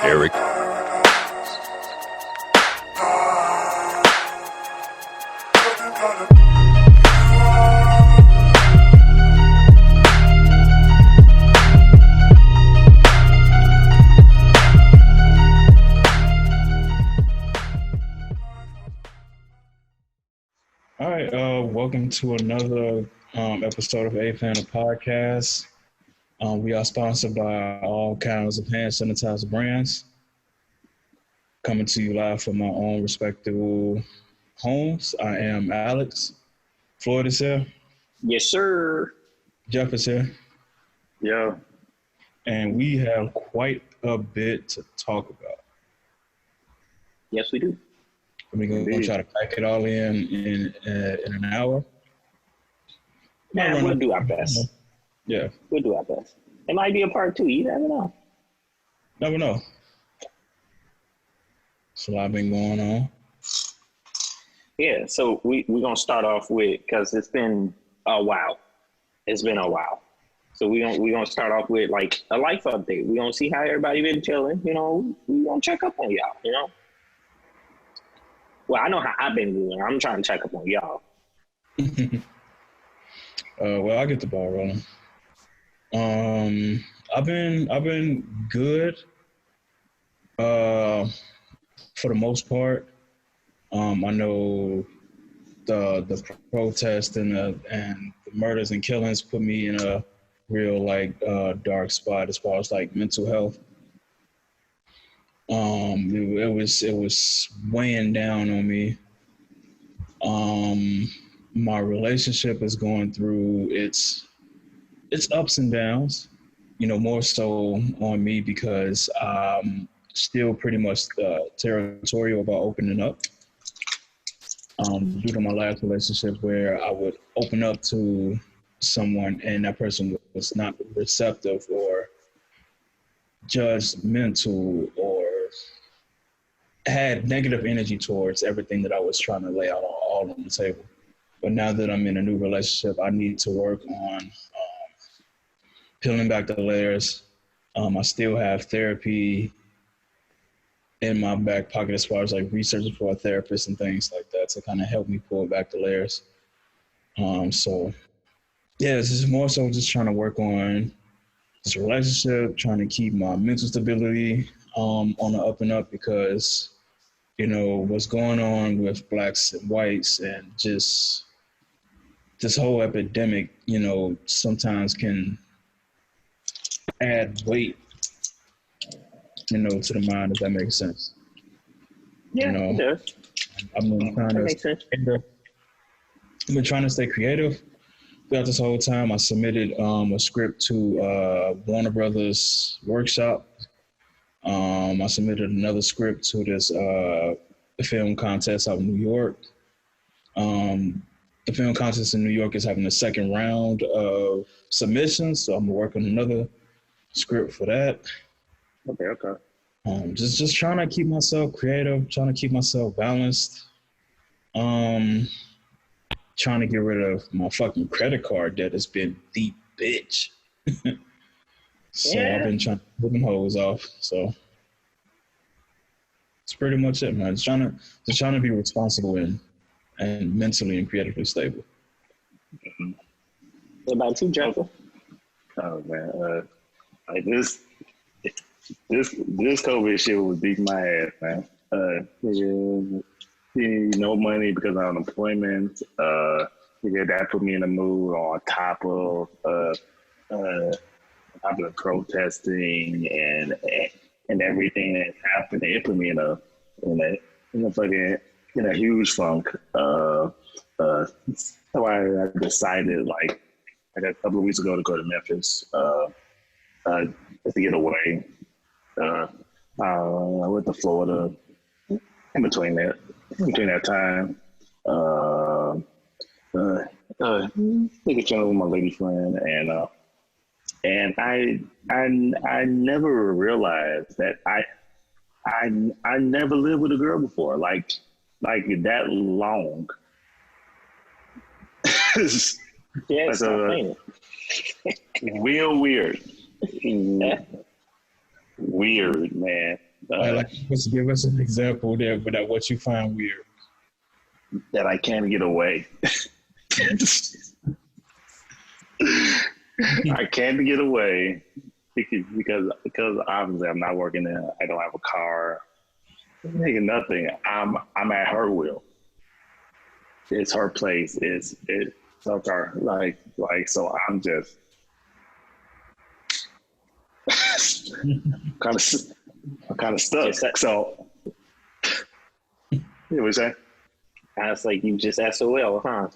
Eric. All right, welcome to another episode of A-Fan of Podcast. We are sponsored by all kinds of hand sanitizer brands. Coming to you live from my own respectable homes. I am Alex. Floyd is here. Yes, sir. Jeff is here. Yeah. And we have quite a bit to talk about. Yes, we do. We're going to try to pack it all in an hour. Man, we'll do our best. Yeah. We'll do our best. It might be a part two. You never know. Never know. There's a lot been going on. Yeah, so we're going to start off with, because it's been a while. It's been a while. So we're gonna start off with, like, a life update. We're going to see how everybody been chilling. You know, we're going to check up on y'all, you know? Well, I know how I've been doing. I'm trying to check up on y'all. Well, I'll get the ball rolling. I've been good. For the most part. I know the protests and the murders and killings put me in a real dark spot as far as like mental health. It was weighing down on me. My relationship is going through its ups and downs, more so on me because I'm still pretty much territorial about opening up. Due to my last relationship where I would open up to someone and that person was not receptive or judgmental or had negative energy towards everything that I was trying to lay out all on the table. But now that I'm in a new relationship, I need to work on peeling back the layers. I still have therapy in my back pocket as far as like researching for a therapist and things like that to kind of help me pull back the layers. So yeah, this is more so just trying to work on this relationship, trying to keep my mental stability on the up and up because, what's going on with blacks and whites and just this whole epidemic, sometimes can add weight, to the mind, if that makes sense. Yeah, it does. I've been trying to stay creative throughout this whole time. I submitted a script to Warner Brothers workshop. I submitted another script to this film contest out in New York. The film contest in New York is having a second round of submissions, so I'm working on another script for that. Okay. Just trying to keep myself creative, trying to keep myself balanced. Trying to get rid of my fucking credit card debt has been the bitch. So yeah. I've been trying to put them hoes off. So it's pretty much it, man. Just trying to be responsible and mentally and creatively stable. What about you, Jeffrey? Oh man, like this COVID shit was beating my ass, man. No money because of unemployment. That put me in a mood on top of the protesting and everything that happened. It put me in a huge funk. So I decided like a couple of weeks ago to go to Memphis to get away. I went to Florida in between that time. Take a channel with my lady friend, and I never realized that I never lived with a girl before, like that long. Yeah, it's real weird. Weird, man. Like, just give us an example there, but that what you find weird. That I can't get away. I can't get away because obviously I'm not working there. I don't have a car. Nothing. I'm at her will. It's her place. It's her. Like so. I'm just kind of stuck. So you know what I'm saying? I was like, you just SOL, huh?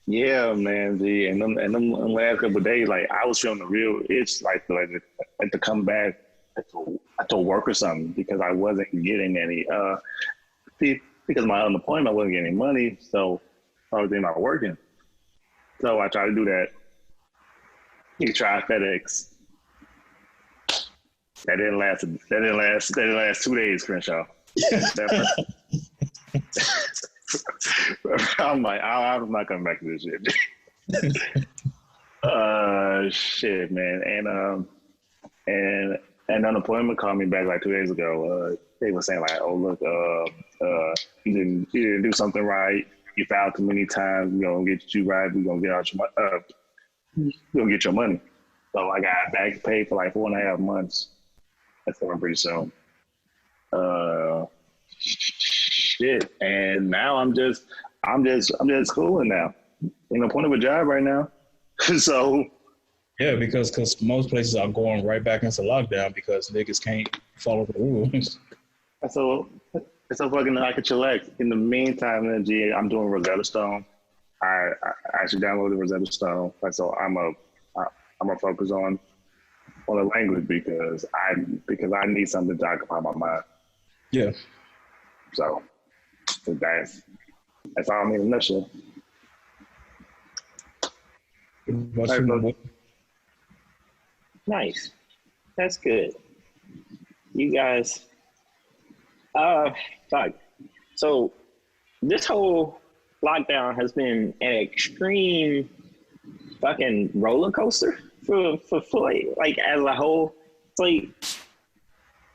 Yeah, man. And them last couple of days, like I was feeling the real itch, like to come back to work or something because I wasn't getting any. Because my unemployment, I wasn't getting any money, so I was not working. So I tried to do that. You try FedEx. That didn't last 2 days, Crenshaw. I'm like, I'm not coming back to this shit. Shit, man. And unemployment called me back like 2 days ago. They were saying like, oh look, you didn't do something right. You filed too many times. We're gonna get you right. We're gonna get out your we're gonna get your money. So I got back paid for like 4.5 months. That's coming pretty soon. Shit, and now I'm just schooling now. In the point of a job right now. So yeah, because most places are going right back into lockdown because niggas can't follow the rules. So fucking I could chillax. In the meantime, I'm doing Rosetta Stone. I actually downloaded Rosetta Stone, so I'm gonna focus on the language because I need something to occupy my mind. Yeah. So that's all I mean in a nutshell. Nice. That's good. You guys, fuck. So this whole lockdown has been an extreme fucking roller coaster for Floyd. Like as a whole, it's like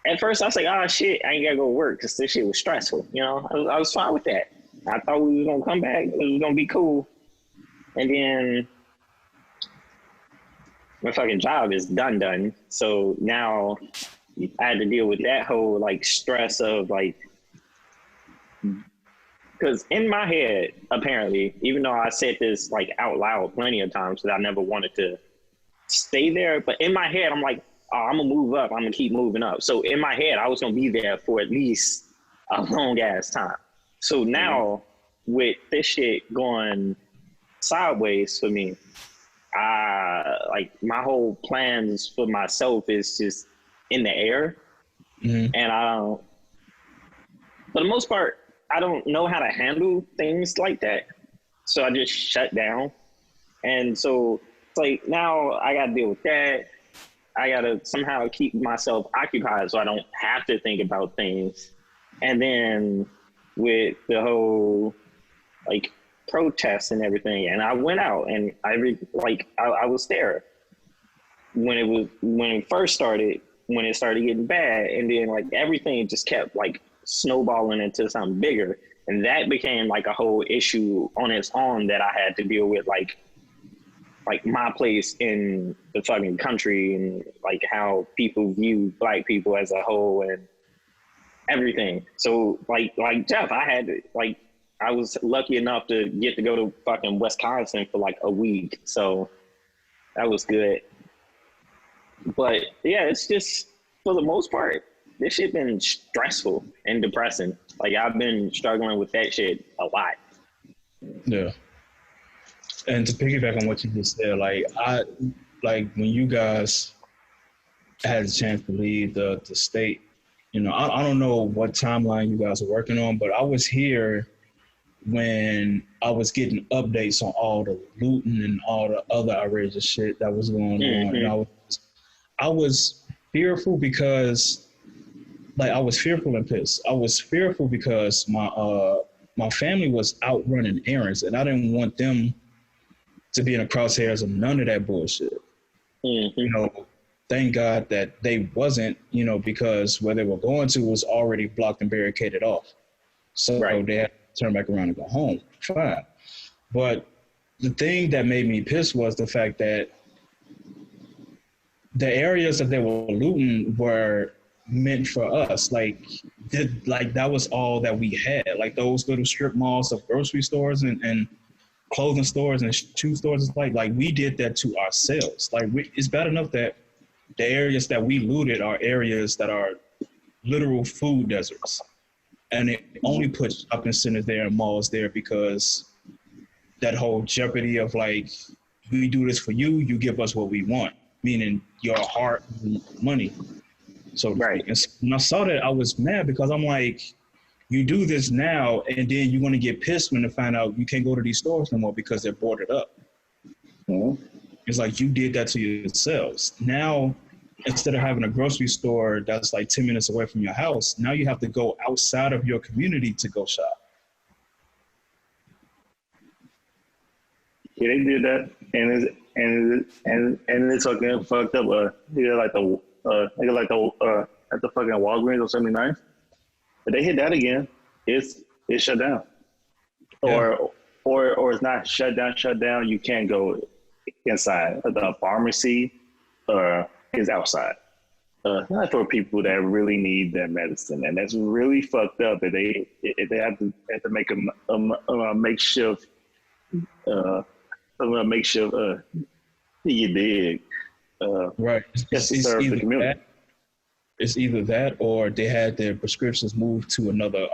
at first I was like, oh shit, I ain't gotta go to work because this shit was stressful. You know, I was fine with that. I thought we was gonna come back, it was gonna be cool, and then my fucking job is done. So now I had to deal with that whole like stress of like, because in my head, apparently, even though I said this like out loud plenty of times that I never wanted to stay there, but in my head, I'm like, oh, I'm gonna move up. I'm gonna keep moving up. So in my head, I was gonna be there for at least a long ass time. So now with this shit going sideways for me, like my whole plans for myself is just in the air. And for the most part, I don't know how to handle things like that. So I just shut down. And so it's like now I got to deal with that. I got to somehow keep myself occupied so I don't have to think about things. And then with the whole like protests and everything, and I went out and I was there when it first started, when it started getting bad, and then like everything just kept like snowballing into something bigger, and that became like a whole issue on its own that I had to deal with, like my place in the fucking country and like how people view Black people as a whole and everything. So like Jeff, I was lucky enough to get to go to fucking Wisconsin for like a week. So that was good. But yeah, it's just, for the most part, this shit been stressful and depressing. Like I've been struggling with that shit a lot. Yeah. And to piggyback on what you just said, when you guys had a chance to leave the state, you know, I don't know what timeline you guys are working on, but I was here when I was getting updates on all the looting and all the other outrageous shit that was going on. And I was fearful because, I was fearful and pissed. I was fearful because my family was out running errands, and I didn't want them to be in the crosshairs of none of that bullshit. You know, thank God that they wasn't, you know, because where they were going to was already blocked and barricaded off. So Right. they had to turn back around and go home. Fine. But the thing that made me pissed was the fact that the areas that they were looting were meant for us. Like that was all that we had. Like those little strip malls of grocery stores and clothing stores and shoe stores. It's like we did that to ourselves. Like it's bad enough that the areas that we looted are areas that are literal food deserts. And it only put shopping centers there and malls there because that whole jeopardy of like, we do this for you, you give us what we want, meaning your heart, money. So Right. when I saw that, I was mad because I'm like, you do this now, and then you're going to get pissed when they find out you can't go to these stores no more because they're boarded up. Mm-hmm. It's like you did that to yourselves. Now, instead of having a grocery store that's like 10 minutes away from your house, now you have to go outside of your community to go shop. Yeah, they did that, and it's fucking fucked up. They got like the at the fucking Walgreens on 79th. But they hit that again, it's shut down, Yeah. or it's not shut down. You can't go inside. The pharmacy is outside. Not for people that really need that medicine, and that's really fucked up. That they have to make a makeshift. You dig? Right. Just to serve the community. It's either that or they had their prescriptions moved to another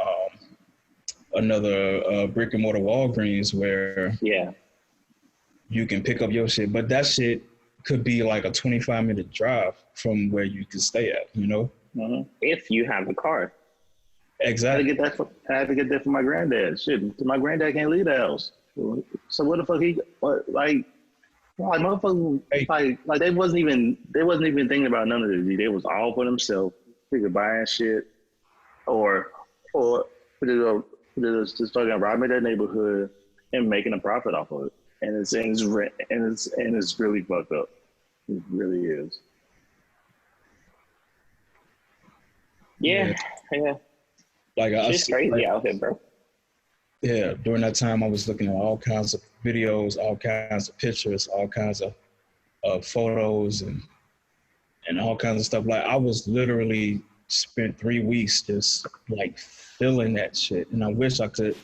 brick and mortar Walgreens where you can pick up your shit. But that shit could be like a 25-minute drive from where you can stay at, you know? Mm-hmm. If you have a car. Exactly. I had to get that for my granddad. Shit, my granddad can't leave the house. So what the fuck motherfuckers, like they wasn't even thinking about none of this. They was all for themselves. They could buying shit or just fucking robbing that neighborhood and making a profit off of it. And it's really fucked up. It really is. Yeah. Like it's crazy out here, bro. Yeah, during that time, I was looking at all kinds of videos, all kinds of pictures, all kinds of photos, and all kinds of stuff. Like I was literally spent 3 weeks just like feeling that shit, and I wish I could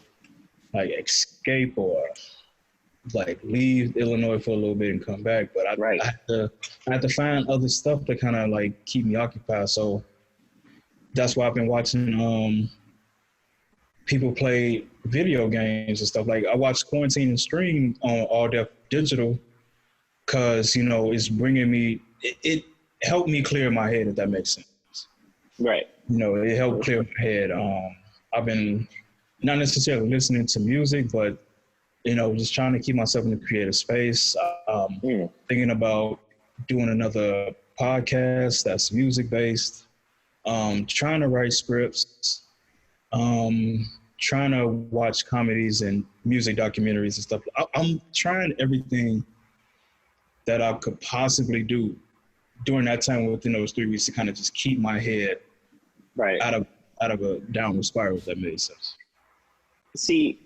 like escape or like leave Illinois for a little bit and come back. But I had to find other stuff to kind of like keep me occupied. So that's why I've been watching people play video games and stuff. Like I watched Quarantine and Stream on All Def Digital because, you know, it's bringing me, it helped me clear my head, if that makes sense. Right. You know, it helped clear my head. I've been not necessarily listening to music, but, you know, just trying to keep myself in the creative space. Thinking about doing another podcast that's music-based, trying to write scripts, trying to watch comedies and music documentaries and stuff. I'm trying everything that I could possibly do during that time within those 3 weeks to kind of just keep my head out of a downward spiral, if that made sense. See,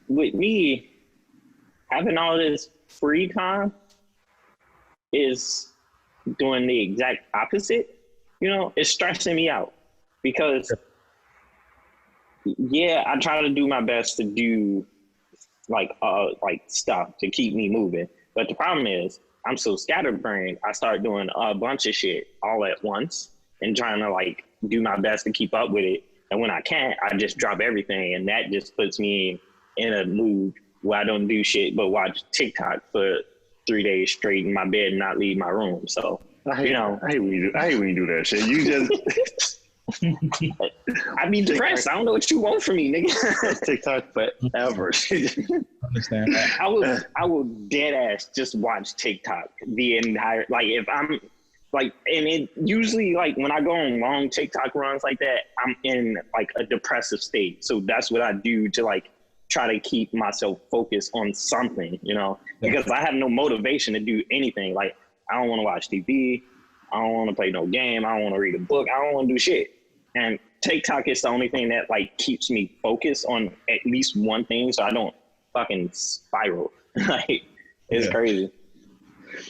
with me, having all this free time is doing the exact opposite. You know, it's stressing me out because I try to do my best to do like stuff to keep me moving. But the problem is I'm so scatterbrained. I start doing a bunch of shit all at once and trying to like do my best to keep up with it. And when I can't, I just drop everything. And that just puts me in a mood where I don't do shit but watch TikTok for 3 days straight in my bed and not leave my room. So, I hate when you do that shit. You just... I be depressed. I don't know what you want from me, nigga. TikTok forever. Understand? I will dead ass just watch TikTok the entire, like if I'm like, and it usually like when I go on long TikTok runs like that, I'm in like a depressive state. So that's what I do to like try to keep myself focused on something, you know, because I have no motivation to do anything. Like I don't want to watch TV. I don't want to play no game. I don't want to read a book. I don't want to do shit. And TikTok is the only thing that like keeps me focused on at least one thing, so I don't fucking spiral. Like it's crazy.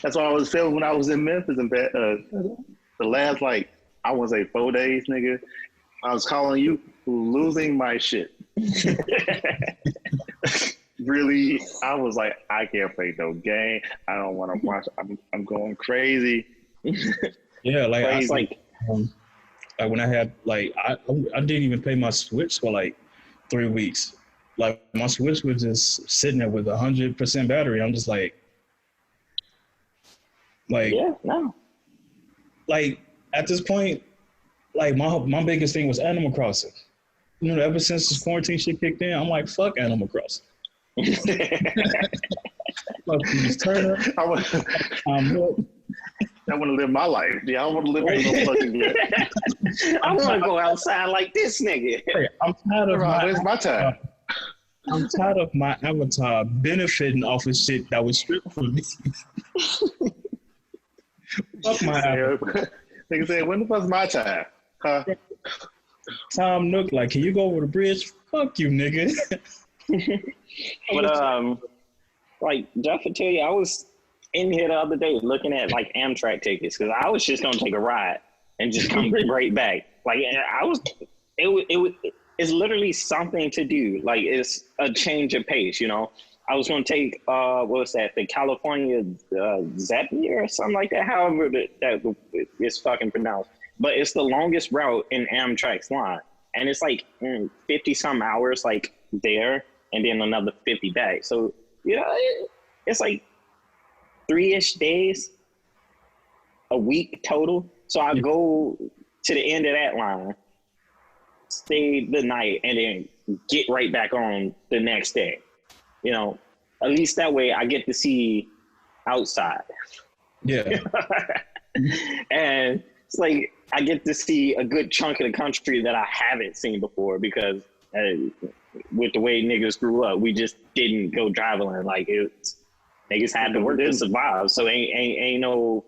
That's what I was feeling when I was in Memphis and the last like I want to say 4 days, nigga. I was calling you losing my shit. Really, I was like, I can't play no game. I don't want to watch. I'm going crazy. Yeah, like Crazy. I was like when I had like I didn't even play my Switch for like 3 weeks. Like my Switch was just sitting there with 100% battery. I'm just like yeah, no. Like at this point, like my biggest thing was Animal Crossing. You know, ever since this quarantine shit kicked in, I'm like, fuck Animal Crossing. Fuck these Turner. I want to live my life. Yeah, I want to live in no fucking game. I want to go outside like this nigga. I'm tired of Where's my time? I'm tired of my avatar benefiting off of shit that was stripped from me. Fuck my avatar. Nigga said, when the fuck's my time? Huh? Tom Nook, like, can you go over the bridge? Fuck you, nigga. But like Jeff would tell you, I was in here the other day looking at like Amtrak tickets because I was just gonna take a ride and just come right back. Like it's literally something to do. Like it's a change of pace, you know. I was gonna take what was that? The California Zapier or something like that. However that is fucking pronounced. But it's the longest route in Amtrak's line, and it's like 50 some hours like there, and then another 50 back. So you know, it's like 3-ish days a week total. So I go to the end of that line, stay the night, and then get right back on the next day. You know, at least that way I get to see outside. Yeah. And it's like I get to see a good chunk of the country that I haven't seen before because with the way niggas grew up, we just didn't go traveling. Like niggas had to work to survive. So ain't no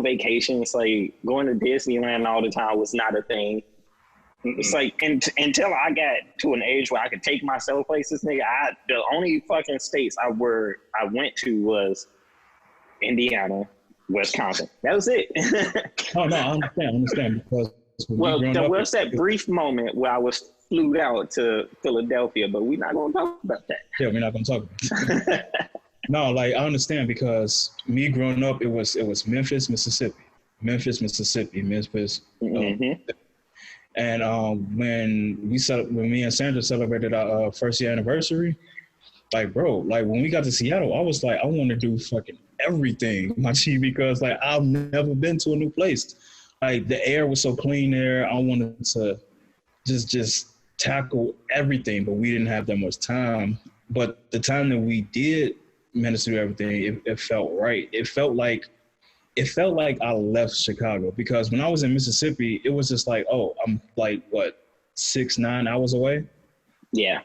vacation. It's like going to Disneyland all the time was not a thing. It's like until I got to an age where I could take myself places, nigga. The only fucking states I went to was Indiana, Wisconsin. That was it. Oh no, I understand. Because there was that brief moment where I was flew out to Philadelphia, but we're not gonna talk about that. Yeah, we're not gonna talk about it. No, like I understand because me growing up, it was Memphis, Mississippi. And when me and Sandra celebrated our first year anniversary, like bro, like when we got to Seattle, I was like, I want to do fucking everything, my G, because like I've never been to a new place. Like the air was so clean there. I wanted to just tackle everything, but we didn't have that much time. But the time that we did manage to do everything, it felt right. It felt like I left Chicago because when I was in Mississippi, it was just like, oh, I'm like, what, 6-9 hours away? Yeah.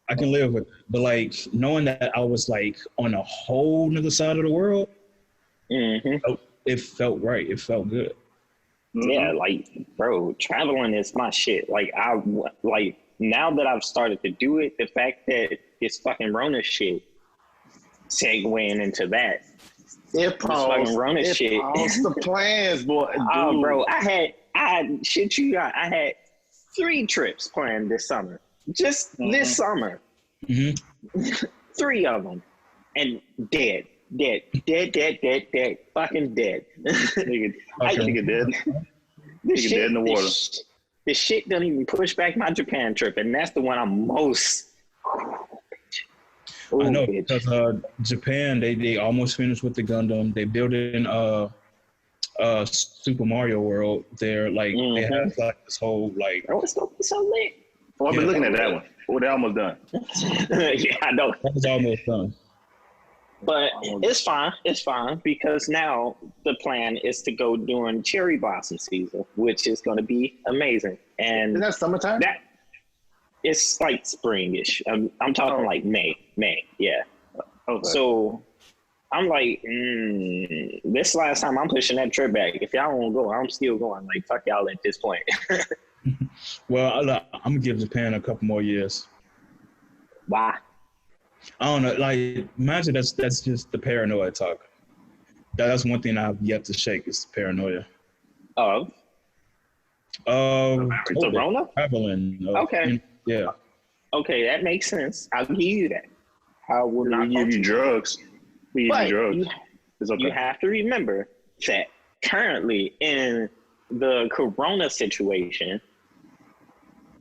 I can live with it. But like knowing that I was like on a whole nother side of the world, it felt right. It felt good. Yeah, like, bro, traveling is my shit. Like, now that I've started to do it, the fact that this fucking Rona shit segueing into that. It paused the plans, boy. Oh, bro, I shit you not, I had 3 trips planned this summer. Just this summer. 3 of them. And dead. Fucking dead. Nigga dead. Nigga dead in the water. This shit doesn't even push back my Japan trip, and that's the one I'm most. I know because Japan, they almost finished with the Gundam. They built it in Super Mario World. They're like they have like this whole like. Oh, it's gonna be so lit. Oh, I've been looking at that one. Oh, they're almost done. Yeah, I know. That was almost done. But it's fine because now the plan is to go during cherry blossom season, which is going to be amazing. And is that summertime? It's like springish. I'm talking like May, yeah. Okay. So I'm like, this last time I'm pushing that trip back. If y'all won't go, I'm still going. Like, fuck y'all at this point. Well, I'm gonna give Japan a couple more years. Why? I don't know. Like, imagine that's just the paranoia talk. That's one thing I've yet to shake is paranoia. Of Corona? Traveling. Okay. Yeah. Okay, that makes sense. I'll give you that. I will not give you drugs. We give you drugs. It's okay. You have to remember that currently in the Corona situation,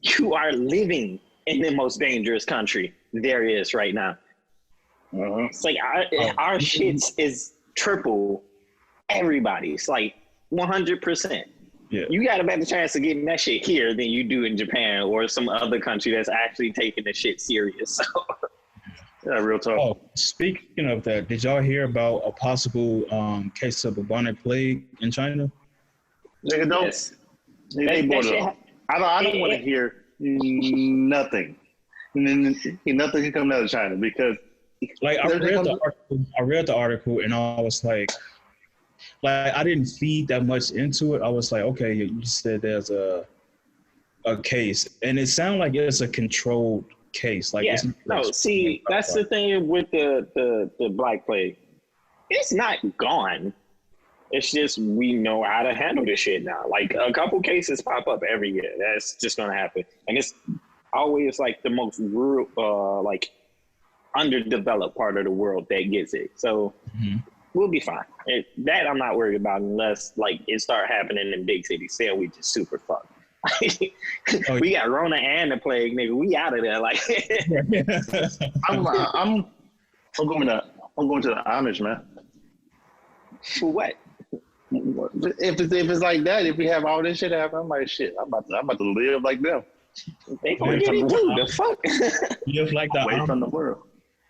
you are living in the most dangerous country there is right now. It's like our shit is triple everybody's, like 100%. Yeah. You got a better chance of getting that shit here than you do in Japan or some other country that's actually taking the shit serious. So. Yeah, real talk. Oh, speaking of that, did y'all hear about a possible case of bubonic plague in China? Nigga, don't. Yes. They brought it up. I don't want to hear nothing. Nothing can come out of China because. Like I read the article and I was like I didn't feed that much into it. I was like, okay, you said there's a case, and it sounded like it's a controlled case. Like, yeah, see, that's the thing with the Black Plague. It's not gone. It's just we know how to handle this shit now. Like a couple cases pop up every year. That's just gonna happen, and it's always like the most rural, like underdeveloped part of the world that gets it. So we'll be fine. That I'm not worried about unless like it start happening in big cities. Then we just super fucked. We got Rona and the plague, nigga. We out of there. Like I'm going to the Amish, man. For what? If it's like that, if we have all this shit happen, I'm like, shit. I'm about to live like them. They gonna get it too. The fuck? Just like the away from the world.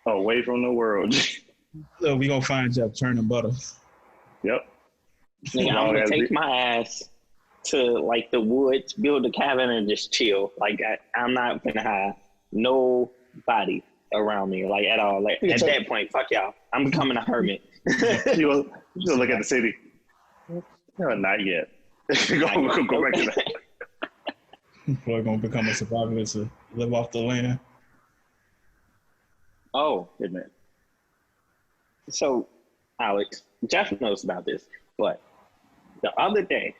Away from the world. So we gonna find you turning butter. Yep. Nigga, I'm gonna take my ass to like the woods, build a cabin, and just chill. Like I'm not gonna have nobody around me, like at all. Like at that point, fuck y'all. I'm becoming a hermit. you gonna look at the city. No, not yet. Go back to that. We're gonna become a survivalist to live off the land. Oh, good man. So, Alex, Jeff knows about this, but the other day,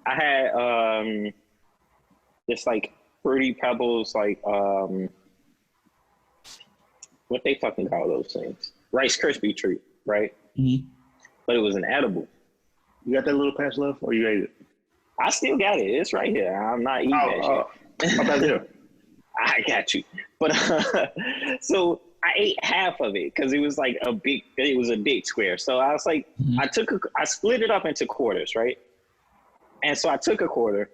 I had this like Fruity Pebbles, like what they fucking call those things? Rice Krispie treat, right? Mm-hmm. But it was an edible. You got that little patch left, or you ate it? I still got it. It's right here. I'm not eating that shit. About there. I got you. But so I ate half of it because it was like a big square. So I was like, I split it up into quarters, right? And so I took a quarter,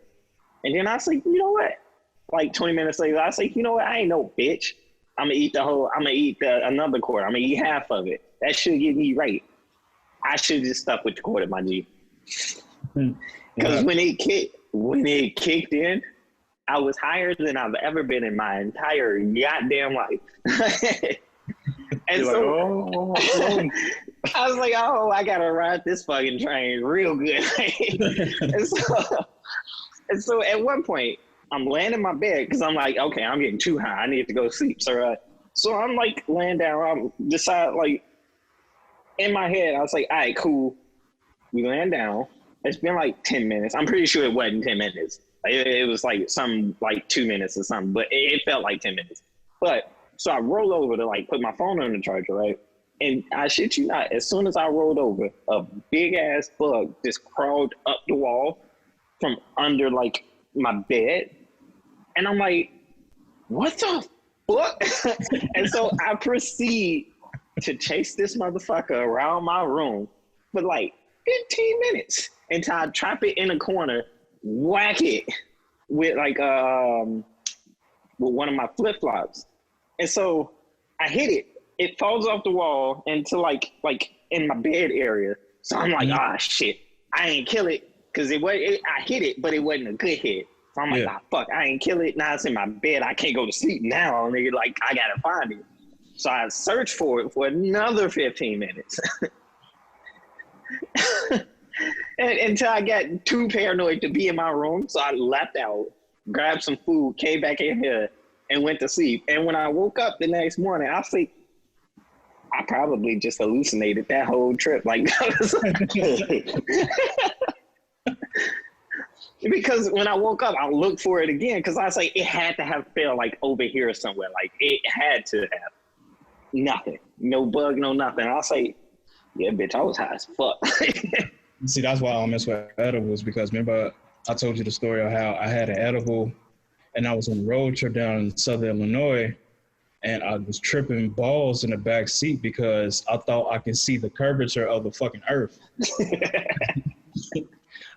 and then I was like, you know what? Like 20 minutes later, I was like, you know what? I ain't no bitch. I'm gonna eat another quarter. I'm gonna eat half of it. That should get me right. I should just stuck with the quarter, my G. Because when it kicked in, I was higher than I've ever been in my entire goddamn life. And you're so like, I was like, oh, I gotta ride this fucking train real good. and so at one point, I'm laying in my bed because I'm like, okay, I'm getting too high. I need to go sleep. So I'm like laying down. I'm decide like in my head, I was like, all right, cool. We laying down. It's been like 10 minutes. I'm pretty sure it wasn't 10 minutes. It was like some like 2 minutes or something, but it felt like 10 minutes. But so I rolled over to like put my phone on the charger, right? And I shit you not, as soon as I rolled over, a big ass bug just crawled up the wall from under like my bed. And I'm like, what the fuck? And so I proceed to chase this motherfucker around my room for like 15 minutes until I trap it in a corner, whack it with like with one of my flip flops, and so I hit it. It falls off the wall into like in my bed area. So I'm like, ah, shit, I ain't kill it because I hit it, but it wasn't a good hit. So I'm like, fuck, I ain't kill it. Now it's in my bed. I can't go to sleep now, nigga. Like I gotta find it. So I searched for it for another 15 minutes. until I got too paranoid to be in my room. So I left out, grabbed some food, came back in here, and went to sleep. And when I woke up the next morning, I was like, I probably just hallucinated that whole trip. Like, because when I woke up, I looked for it again because I was like, it had to have fell like over here somewhere. Like it had to have nothing, no bug, no nothing. I was like, yeah, bitch, I was high as fuck. See, that's why I don't mess with edibles because remember I told you the story of how I had an edible and I was on a road trip down in Southern Illinois and I was tripping balls in the back seat because I thought I could see the curvature of the fucking earth.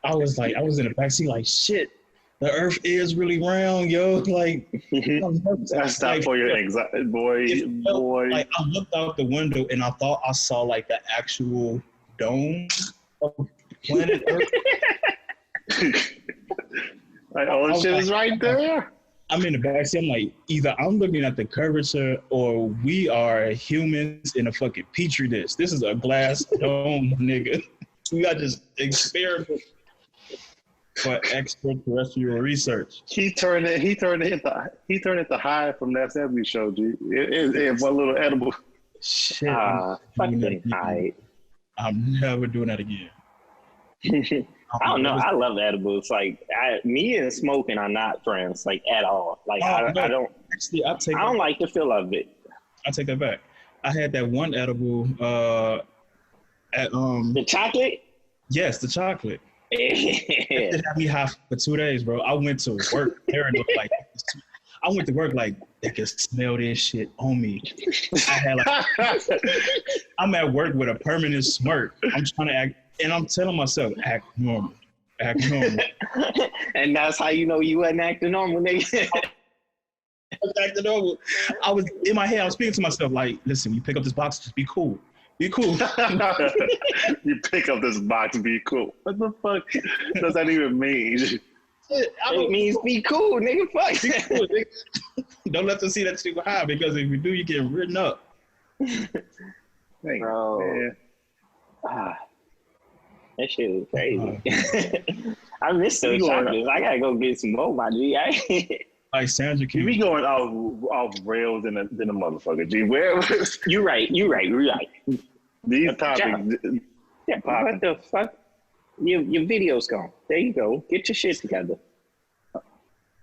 I was in the backseat like, shit, the earth is really round, yo. Like, that's not for your anxiety, boy. Like, I looked out the window and I thought I saw like the actual dome of planet Earth. Like, oh, shit is right there. I'm in the backseat. I'm like, either I'm looking at the curvature or we are humans in a fucking petri dish. This is a glass dome, nigga. We got this experiment for extraterrestrial research. He turned it to high from that 70s show, G. It one little edible. Shit. Fucking high. I'm never doing that again. I don't know. I love edibles. Like me and smoking are not friends, like at all. Like I don't. Actually, I don't like the feel of it. I take that back. I had that one edible at the chocolate. Yes, the chocolate. It had me high for 2 days, bro. I went to work there and like I went to work like they could smell this shit on me. I had I'm at work with a permanent smirk. I'm trying to act, and I'm telling myself, act normal. And that's how you know you wasn't acting normal, nigga. I was acting normal. I was in my head. I was speaking to myself like, listen, you pick up this box, just be cool. Be cool. You pick up this box, be cool. What the fuck does that even mean? It means be cool, nigga. Fuck. Be cool, nigga. Don't let them see that shit high because if you do, you get written up. Bro. That shit was crazy. I miss those chocolates. I gotta go get some more, my G. Like Sandra King. You be going off rails than a motherfucker, G. Where? You're right. These topics. Yeah, what the fuck? Your video's gone. There you go. Get your shit together.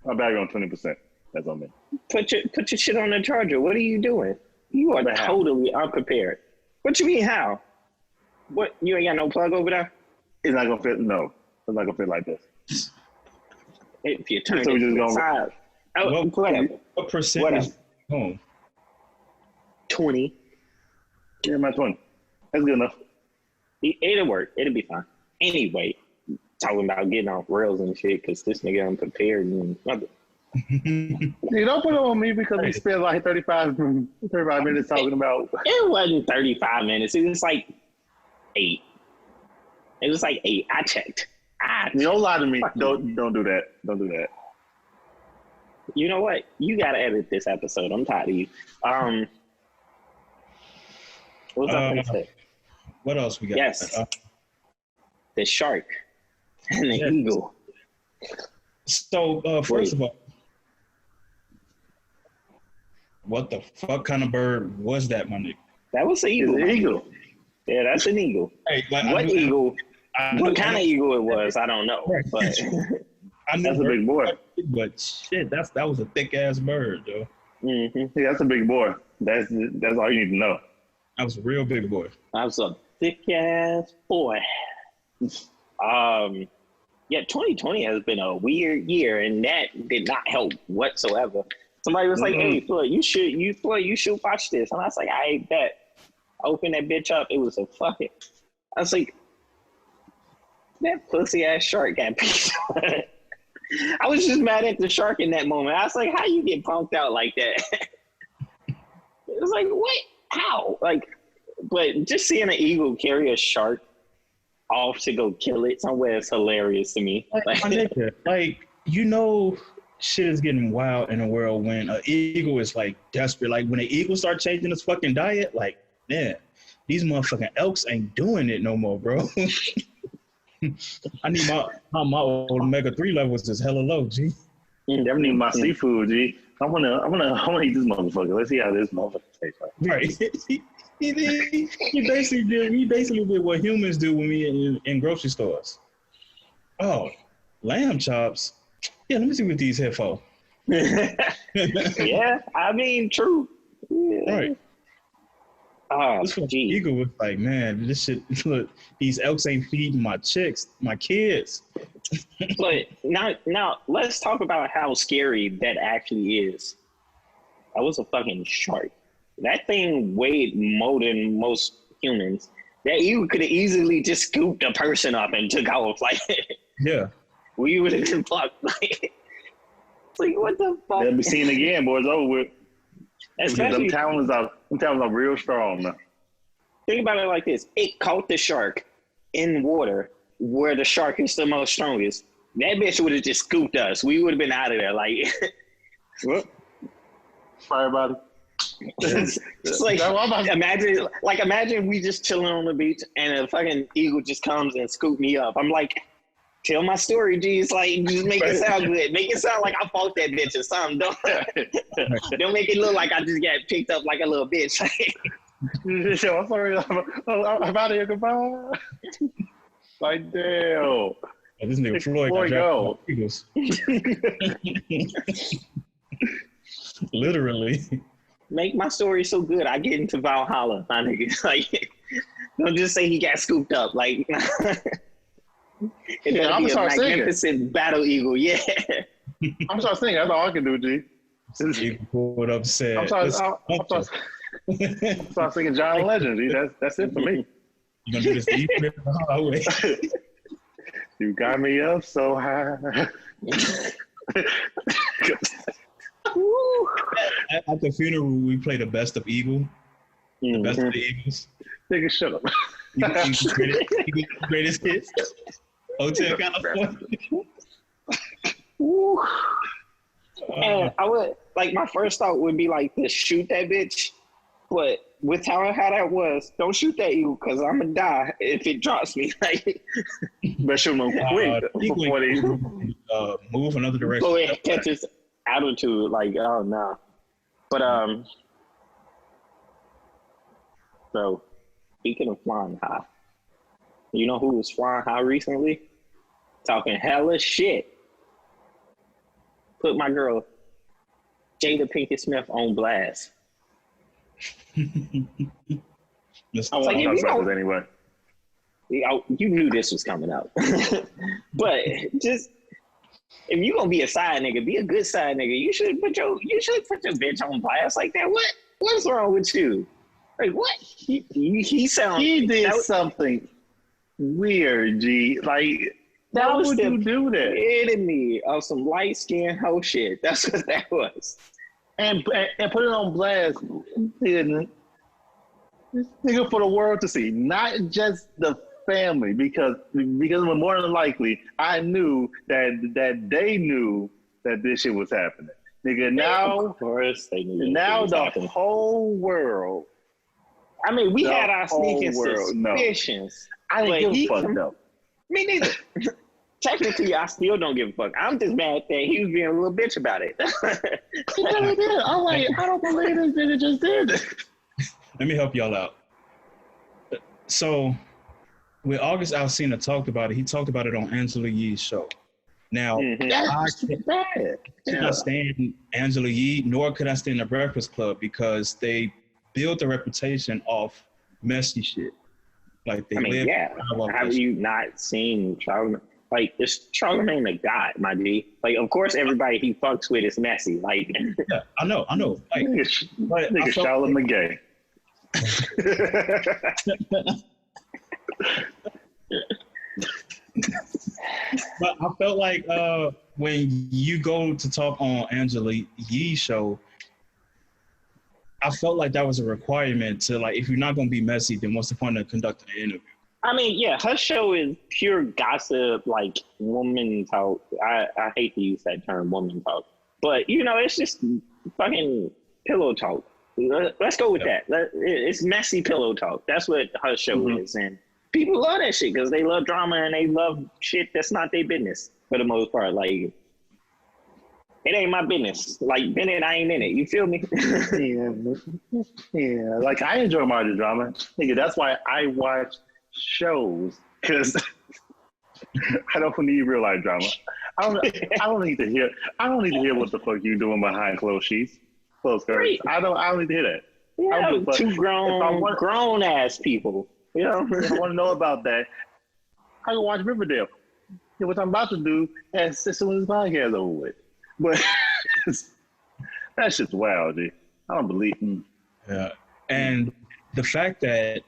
I'm back on 20%. That's on me. Put your shit on the charger. What are you doing? You are totally unprepared. What you mean how? What, you ain't got no plug over there? It's not gonna fit. No, it's not gonna fit like this. If you turn So it we to just the gonna- side. Oh, whatever. What percentage home? 20. Yeah, my 20. That's good enough. It'll work. It'll be fine. Anyway, talking about getting off rails and shit because this nigga unprepared and nothing. You don't put it on me because we spent like 35 minutes talking about. It wasn't 35 minutes. It was like 8. It was like 8. I checked. You don't lie to me. Don't do that. Don't do that. You know what? You gotta edit this episode. I'm tired of you. What was I gonna say? What else we got? Yes. The shark and the eagle. So first of all, what the fuck kind of bird was that, my nigga? That was an eagle. It's an eagle. Yeah, that's an eagle. Hey, like, what eagle? What kind of eagle it was, I don't know. Right. But that's a big boy. But shit, that was a thick ass bird, though. Mm-hmm. Yeah, that's a big boy. That's all you need to know. That was a real big boy. I was a thick ass boy. Yeah, 2020 has been a weird year, and that did not help whatsoever. Somebody was like, "Hey, Floyd, you should watch this," and I was like, "I bet." Open that bitch up. It was a fucking. I was like, that pussy ass shark got picked up. I was just mad at the shark in that moment. I was like, how you get punked out like that? It was like, what? How? Like, but just seeing an eagle carry a shark off to go kill it somewhere is hilarious to me. Like, you know, shit is getting wild in the world when an eagle is like desperate. Like when an eagle start changing its fucking diet, like, man, these motherfucking elks ain't doing it no more, bro. I need my omega-3 levels is hella low, G. I need my seafood, G. I wanna eat this motherfucker. Let's see how this motherfucker tastes like. Right. He basically did what humans do when we in grocery stores. Oh, lamb chops. Yeah, let me see what these here for. Yeah, I mean, true. Yeah. Right. Oh, This fucking geez. eagle was like, man, this shit. Look, these elks ain't feeding my chicks, my kids. But now let's talk about how scary that actually is. That was a fucking shark. That thing weighed more than most humans. That you could have easily just scooped a person up and took off. Like, Yeah. we would have been fucked. Like, it's like, what the fuck? They'll be seen again, boys. Over with. Especially, Them talons are real strong now. think about it like this. It caught the shark in water where the shark is the most strongest. That bitch would have just scooped us. We would have been out of there. Like, What? Sorry about it. it's like, imagine we just chilling on the beach and a fucking eagle just comes and scoop me up. I'm like, tell my story, G. It's like, just make it sound good. Make it sound like I fought that bitch or something. Don't make it look like I just got picked up like a little bitch. Yo, I'm sorry. I'm out of here. Goodbye. Like, damn. Oh, this nigga Floyd got Eagles. Literally. Make my story so good, I get into Valhalla, my nigga. Like, don't just say he got scooped up. Like, it better be a magnificent battle eagle. Yeah. I'm sorry singing. That's all I can do, G. Eagle pulled up said. I'm sorry singing John Legend, G. That's it for me. You gonna do this deep the hard way. You got me up so high. At the funeral, we played the best of Eagle. The best of the Eagles. Nigga, shut up. Eagles greatest hits. Hotel California. And I would, like, my first thought would be like to shoot that bitch. But with how that was, don't shoot that eagle because I'm going to die if it drops me. Like, but shoot him quick before they move another direction. So it catches altitude. Like, oh, no. But, so, speaking of flying high, you know who was flying high recently? Talking hella shit. Put my girl, Jada Pinkett Smith, on blast. Like, anyway. You knew this was coming up. But just, if you're going to be a side nigga, be a good side nigga. You should put your bitch on blast like that. What's wrong with you? Like, what? He sounds... He did something weird, G. Like, that why was would the you do that? epitome of some light-skinned hoe shit. That's what that was. And put it on blast. This nigga for the world to see, not just the family, because more than likely, I knew that they knew that this shit was happening. Nigga, now, of course they knew. Now the whole world. I mean, we had our sneaking suspicions. No. I didn't give a fuck, though. Me neither. Technically, I still don't give a fuck. I'm just mad that he was being a little bitch about it. He really did. I'm like, I don't believe this nigga just did it. Let me help y'all out. So, when August Alsina talked about it, he talked about it on Angela Yee's show. Now, I cannot stand Angela Yee, nor could I stand the Breakfast Club because they built a reputation off messy shit. Like they live. Yeah. Have you not seen Charlamagne? Like, it's Charlamagne the God, my G. Like, of course, everybody he fucks with is messy. Like, yeah, I know. Like, nigga Charlamagne gay. But I felt like when you go to talk on Angela Yee's show, I felt like that was a requirement to, like, if you're not going to be messy, then what's the point of conducting an interview? I mean, yeah, her show is pure gossip, like woman talk. I hate to use that term, woman talk. But, you know, it's just fucking pillow talk. Let's go with that. It's messy pillow talk. That's what her show is. And people love that shit because they love drama and they love shit that's not their business for the most part. Like, it ain't my business. Like, Bennett, I ain't in it. You feel me? Yeah. Like, I enjoy my drama. Nigga, that's why I watch shows, because I don't need real life drama. I don't need to hear what the fuck you doing behind closed sheets, closed curtains. I don't need to hear that. Yeah, two grown ass people. You know, if I want to know about that, I go watch Riverdale. Yeah, what I'm about to do as soon as this podcast is over with. But that shit's wild, dude. I don't believe. Yeah, and the fact that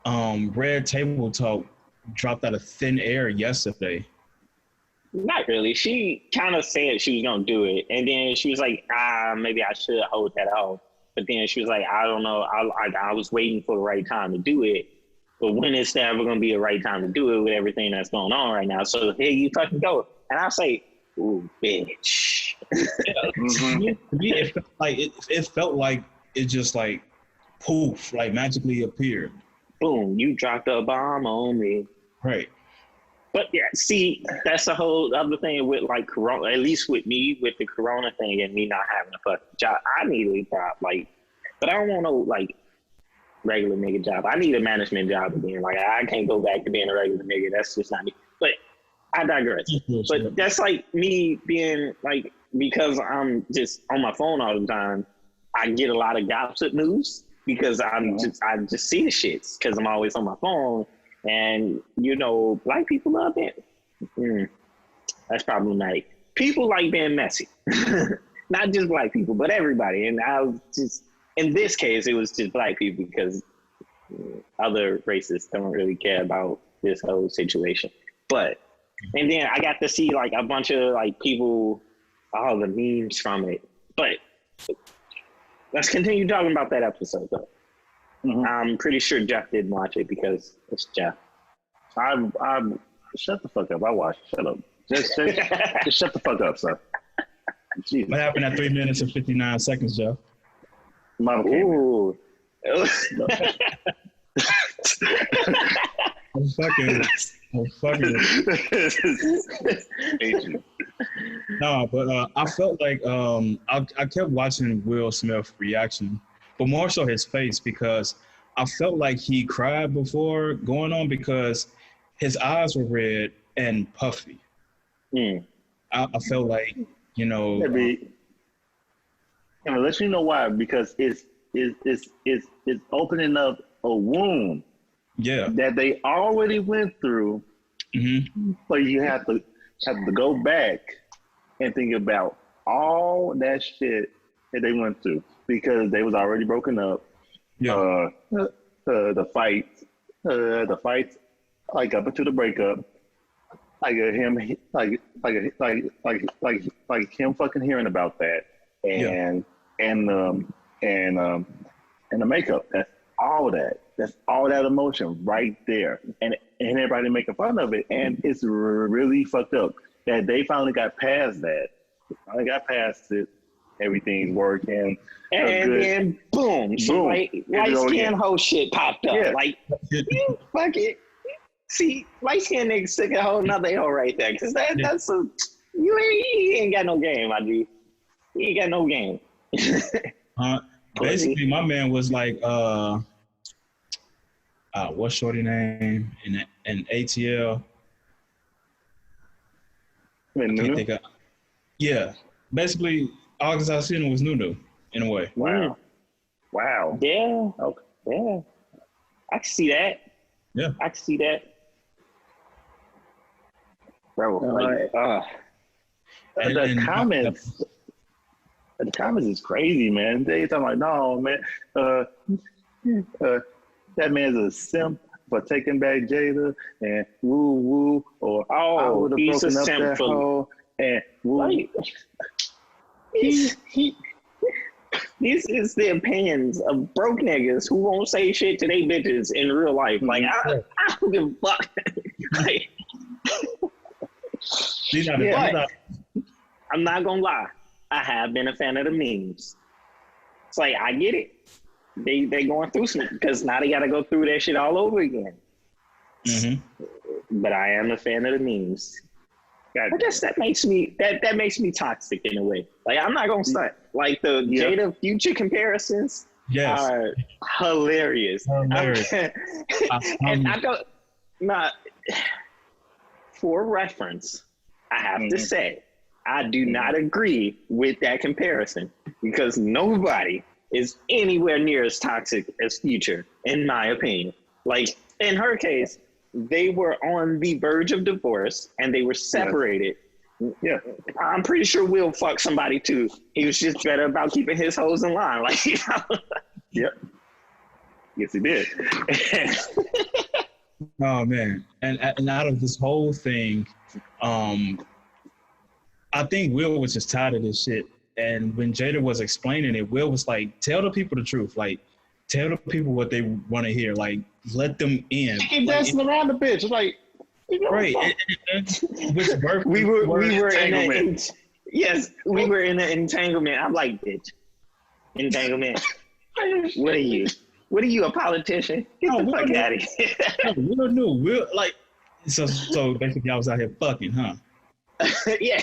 Red Table Talk dropped out of thin air yesterday. Not really. She kind of said she was gonna do it, and then she was like, maybe I should hold that off. But then she was like, I don't know. I was waiting for the right time to do it. But when is there ever gonna be a right time to do it with everything that's going on right now? So here you fucking go. And I say, ooh, bitch. To me, it felt like it just like poof, like magically appeared. Boom, you dropped a bomb on me. Right. But yeah, see, that's the whole other thing with like Corona, at least with me, with the Corona thing and me not having a fucking job. I need a job, like, but I don't want no like regular nigga job. I need a management job again. Like, I can't go back to being a regular nigga. That's just not me. But I digress. But that's like me being like, because I'm just on my phone all the time, I get a lot of gossip news because I just see the shits because I'm always on my phone. And, you know, black people love it. That's problematic. People like being messy. Not just black people, but everybody. And I was just, in this case, it was just black people because other races don't really care about this whole situation. But, and then I got to see like a bunch of like people, all the memes from it. But let's continue talking about that episode though. Mm-hmm. I'm pretty sure Jeff didn't watch it because it's Jeff. I'm shut the fuck up. I watched. Shut up. Just shut the fuck up, sir. Jesus. What happened at 3 minutes and 59 seconds, Jeff? Mama Ooh. I'm fucking. No, but I felt like I kept watching Will Smith's reaction, but more so his face, because I felt like he cried before going on because his eyes were red and puffy. I felt like, you know. Let you know why, because it's opening up a wound. Yeah. That they already went through. Mm-hmm. So you have to go back and think about all that shit that they went through because they was already broken up. Yeah. The fights, like up into the breakup, like him, like him fucking hearing about that, and the makeup. That's all that. That's all that emotion right there, and everybody making fun of it, and it's really fucked up that they finally got past that. They finally got past it. Everything's working. And then boom, light skin whole shit popped up. Yeah. Like, you fuck it. See, light skin niggas took a whole nother hole right there. Cause that's he ain't got no game, my G. He ain't got no game. Basically, my man was like, what's shorty name in ATL? I can't think of. Yeah, basically, August Alsina was Nunu in a way. Wow. Yeah. Okay. Yeah. I can see that. Yeah. I can see that. Bro, the comments. The comments is crazy, man. They talking like, no, man. That man's a simp for taking back Jada and woo woo, or I would have broken up that hoe and woo. Like, These is the opinions of broke niggas who won't say shit to they bitches in real life. Like, I don't give a fuck. Like, I'm not gonna lie. I have been a fan of the memes. It's like, I get it. They going through some, because now they got to go through that shit all over again. But I am a fan of the memes. I guess that makes me toxic in a way. Like, I'm not gonna stunt. Like, the Jada Future comparisons are hilarious. And I don't. Not for reference, I have to say I do not agree with that comparison because nobody is anywhere near as toxic as Future, in my opinion. Like, in her case, they were on the verge of divorce and they were separated. Yeah, I'm pretty sure Will fucked somebody too. He was just better about keeping his hoes in line. Like, you know? Yep. Yes, he did. Oh man, and out of this whole thing, I think Will was just tired of this shit. And when Jada was explaining it, Will was like, "Tell the people the truth. Like, tell the people what they want to hear. Like, let them in." Keep dancing around the bitch. Like, you know, right? We were in an we were in an entanglement. I'm like, bitch, entanglement. What are you? What are you, a politician? Get the fuck out of here. Will knew. Will, like, so basically I was out here fucking, huh? Yeah.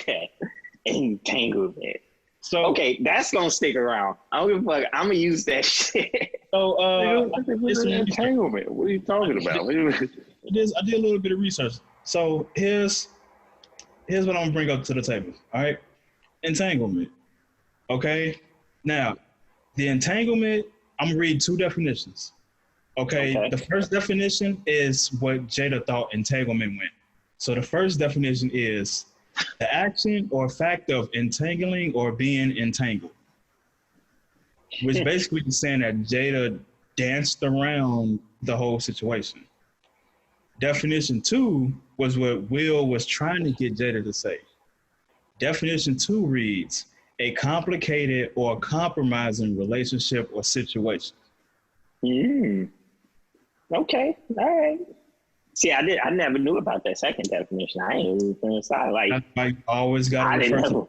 Entanglement. So okay, that's gonna stick around. I don't give a fuck. I'm gonna use that shit. So it's an entanglement. What are you talking about? I did a little bit of research. So here's what I'm gonna bring up to the table. All right. Entanglement. Okay. Now, the entanglement, I'm gonna read two definitions. Okay. The first definition is what Jada thought entanglement meant. So the first definition is the action or fact of entangling or being entangled, which basically is saying that Jada danced around the whole situation. Definition 2 was what Will was trying to get Jada to say. Definition 2 reads, a complicated or compromising relationship or situation. Okay, all right. See, I never knew about that second definition. I ain't even inside. Like, I always got to refer to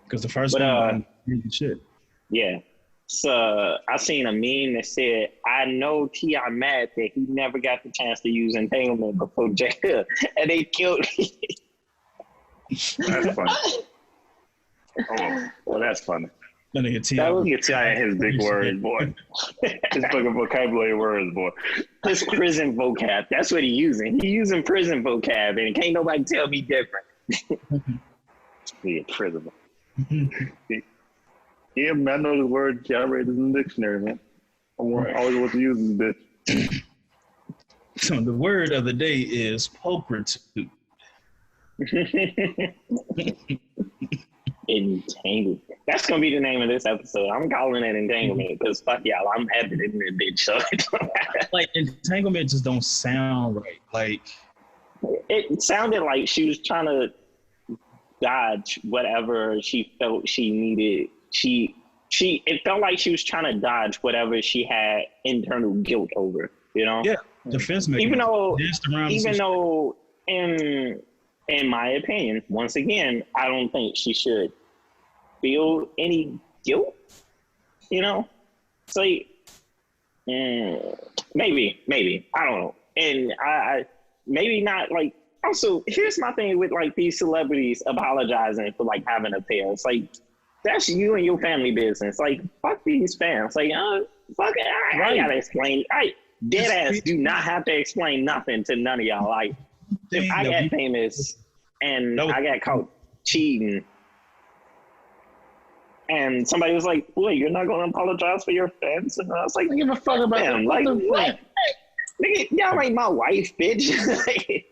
because the first one shit. Yeah. So I seen a meme that said, I know T.I. mad that he never got the chance to use entanglement before Jada, and they killed me. That's funny. Oh, well, that's funny. That nigga T.I. and his big words, boy. His fucking vocabulary words, boy. His prison vocab. That's what he using. He using prison vocab, and can't nobody tell me different. He a prison. Yeah, man, I know the word. I read it in the dictionary, man. I always want to use this bitch. So the word of the day is pulchritude. Entanglement. That's gonna be the name of this episode. I'm calling it entanglement because fuck y'all, I'm happy in this bitch. So like entanglement just don't sound right. Like it sounded like she was trying to dodge whatever she felt she needed. It felt like she was trying to dodge whatever she had internal guilt over. You know? Yeah. Defense mechanism. Even though in my opinion, once again, I don't think she should feel any guilt, you know? It's like, maybe, I don't know. And I maybe not, like, also, here's my thing with, like, these celebrities apologizing for, like, having affairs. It's like, that's you and your family business. Like, fuck these fans. Like, fuck it, I gotta explain. Dead ass do not have to explain nothing to none of y'all. Like, if I got famous and I got caught cheating and somebody was like, boy, you're not going to apologize for your fans? And I was like, give a fuck about them. Like, what? Nigga, y'all ain't my wife, bitch.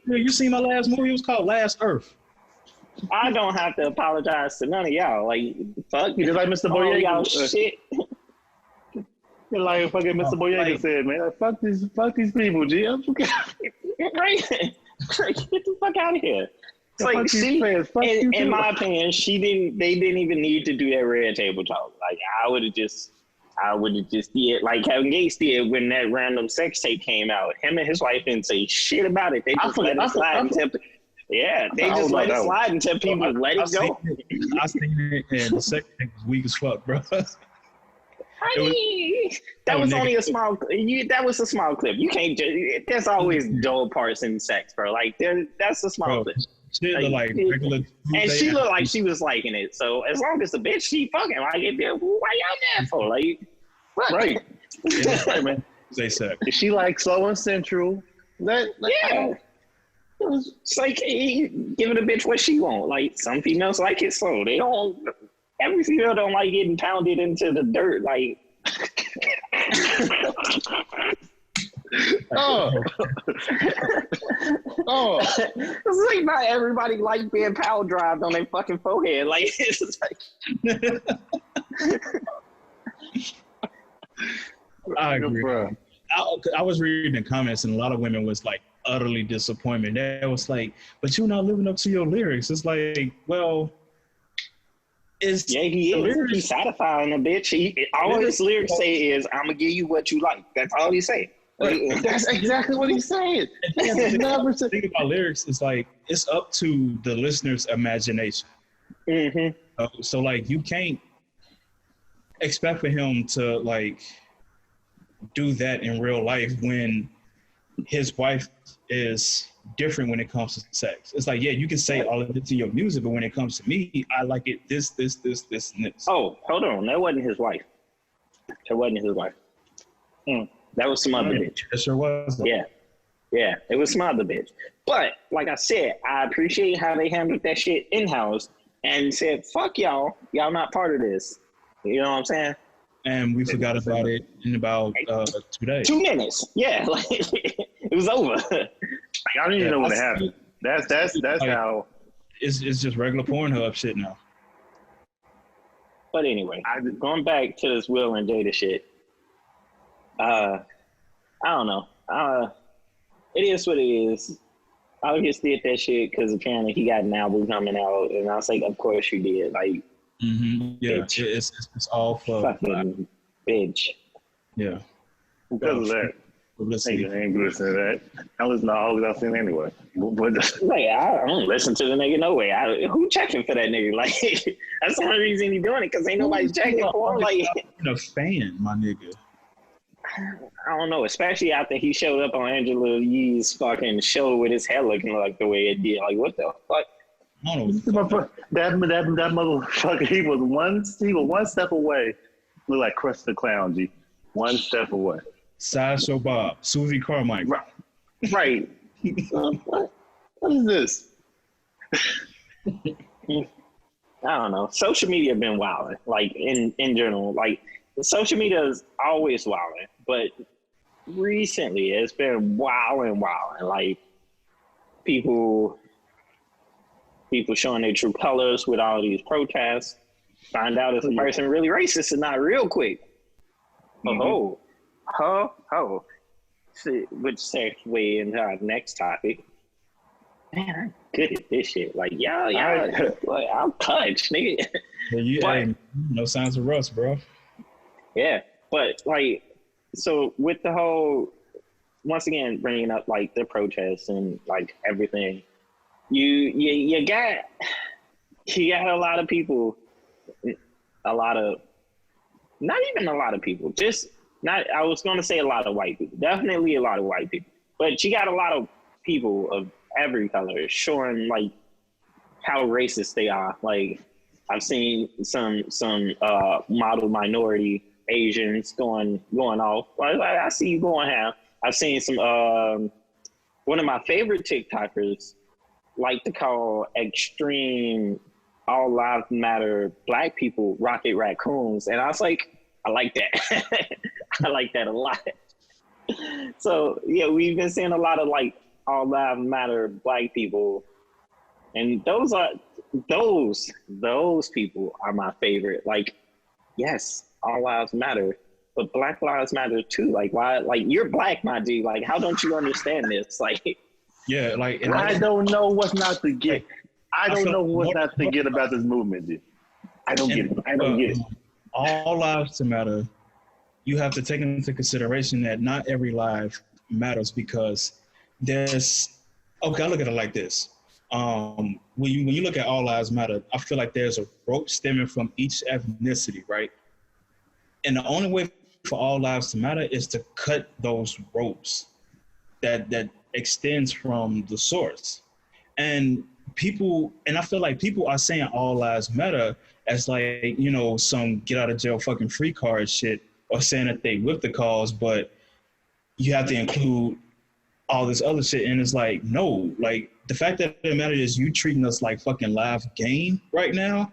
You seen my last movie? It was called Last Earth. I don't have to apologize to none of y'all. Like, fuck. Just like Mr. Boyega. Y'all shit. Like fucking Mr. Boyega said, man, like, fuck these people, G. Right? Get the fuck out of here. It's like, in my opinion, they didn't even need to do that red table talk. Like, I would have just did like Kevin Gates did when that random sex tape came out. Him and his wife didn't say shit about it. They just let it slide until people let it go. I seen it, and the sex tape was weak as fuck, bro. Honey, that was only a small. That was a small clip. You can't just. There's always dull parts in sex, bro. Like that's a small clip. She looked like regular, and she looked like she was liking it. So as long as the bitch she fucking like it, why y'all mad for? Like, what? Right. Yeah, man. They said if she like slow and sensual, yeah. It's like giving a bitch what she want. Like some females like it slow. They don't. Every female don't like getting pounded into the dirt. Like, it's like not everybody like being power drived on their fucking forehead. Like, it's just like. I agree. I was reading the comments, and a lot of women was like utterly disappointed. They was like, "But you're not living up to your lyrics." It's like, well. He is. He's satisfying a bitch. All his lyrics say is, "I'm gonna give you what you like." That's all he say. That's exactly what he's saying. The thing about lyrics is like it's up to the listener's imagination. Mm-hmm. So like you can't expect for him to like do that in real life when his wife is different when it comes to sex. It's like, yeah, you can say all of it in your music, but when it comes to me, I like it this, and this. Oh, hold on. That wasn't his wife. That was some other bitch. It sure was. Yeah. It was some other bitch. But like I said, I appreciate how they handled that shit in-house and said, fuck y'all. Y'all not part of this. You know what I'm saying? And we forgot about it in about 2 days. 2 minutes. Yeah. Like, it was over. I don't even know what happened. That's like, how it's just regular Pornhub shit now. But anyway, going back to this Will and Jada shit. I don't know. It is what it is. I just did that shit because apparently he got an album coming out, and I was like, of course you did. Like, yeah, it's all for fucking bitch. Yeah, because of that. Publicity. I ain't listening to that. I listen to all I've seen anyway. Like, I don't listen to the nigga no way. Who checking for that nigga? Like, that's the only reason he doing it, because ain't nobody checking for him. Like, I'm a fan, my nigga. I don't know, especially after he showed up on Angela Yee's fucking show with his hair looking like the way it did. Like, what the fuck? I don't know. That motherfucker, he was one step away. Look like Krusty the Clown, G. One step away. Sideshow Bob, Susie Carmichael. Right. What is this? I don't know. Social media been wilding, like in general. Like, social media is always wilding, but recently it's been wilding. Like, people showing their true colors with all these protests. Find out if a person really racist or not real quick. Mm-hmm. Which segue into our next topic. Man, I'm good at this shit. Like, y'all, like, I'll touch, nigga. Hey, no signs of rust, bro. Yeah, but like, so with the whole, once again, bringing up like the protests and like everything, you got a lot of people, not even a lot of people, I was going to say a lot of white people, definitely a lot of white people, but you got a lot of people of every color showing like how racist they are. Like, I've seen some model minority Asians going off. I see you going half. I've seen some, one of my favorite TikTokers like to call extreme all lives matter black people rocket raccoons. And I was like, I like that. I like that a lot. So yeah, we've been seeing a lot of like all lives matter black people. And those people are my favorite. Like, yes, all lives matter, but black lives matter too. Like, why? Like, you're black, my dude. Like, how don't you understand this? Like, yeah, like, and I don't know what's not to get. I don't know what's not to get about this movement, dude. I don't get it. All lives matter. You have to take into consideration that not every life matters, because there's. Okay, I look at it like this. When you look at all lives matter, I feel like there's a rope stemming from each ethnicity, right? And the only way for all lives to matter is to cut those ropes that extends from the source. And I feel like people are saying all lives matter as like, some get out of jail fucking free card shit, or saying that they with the cause, but you have to include all this other shit. And it's like, no, like the fact that it matters is you treating us like fucking live game right now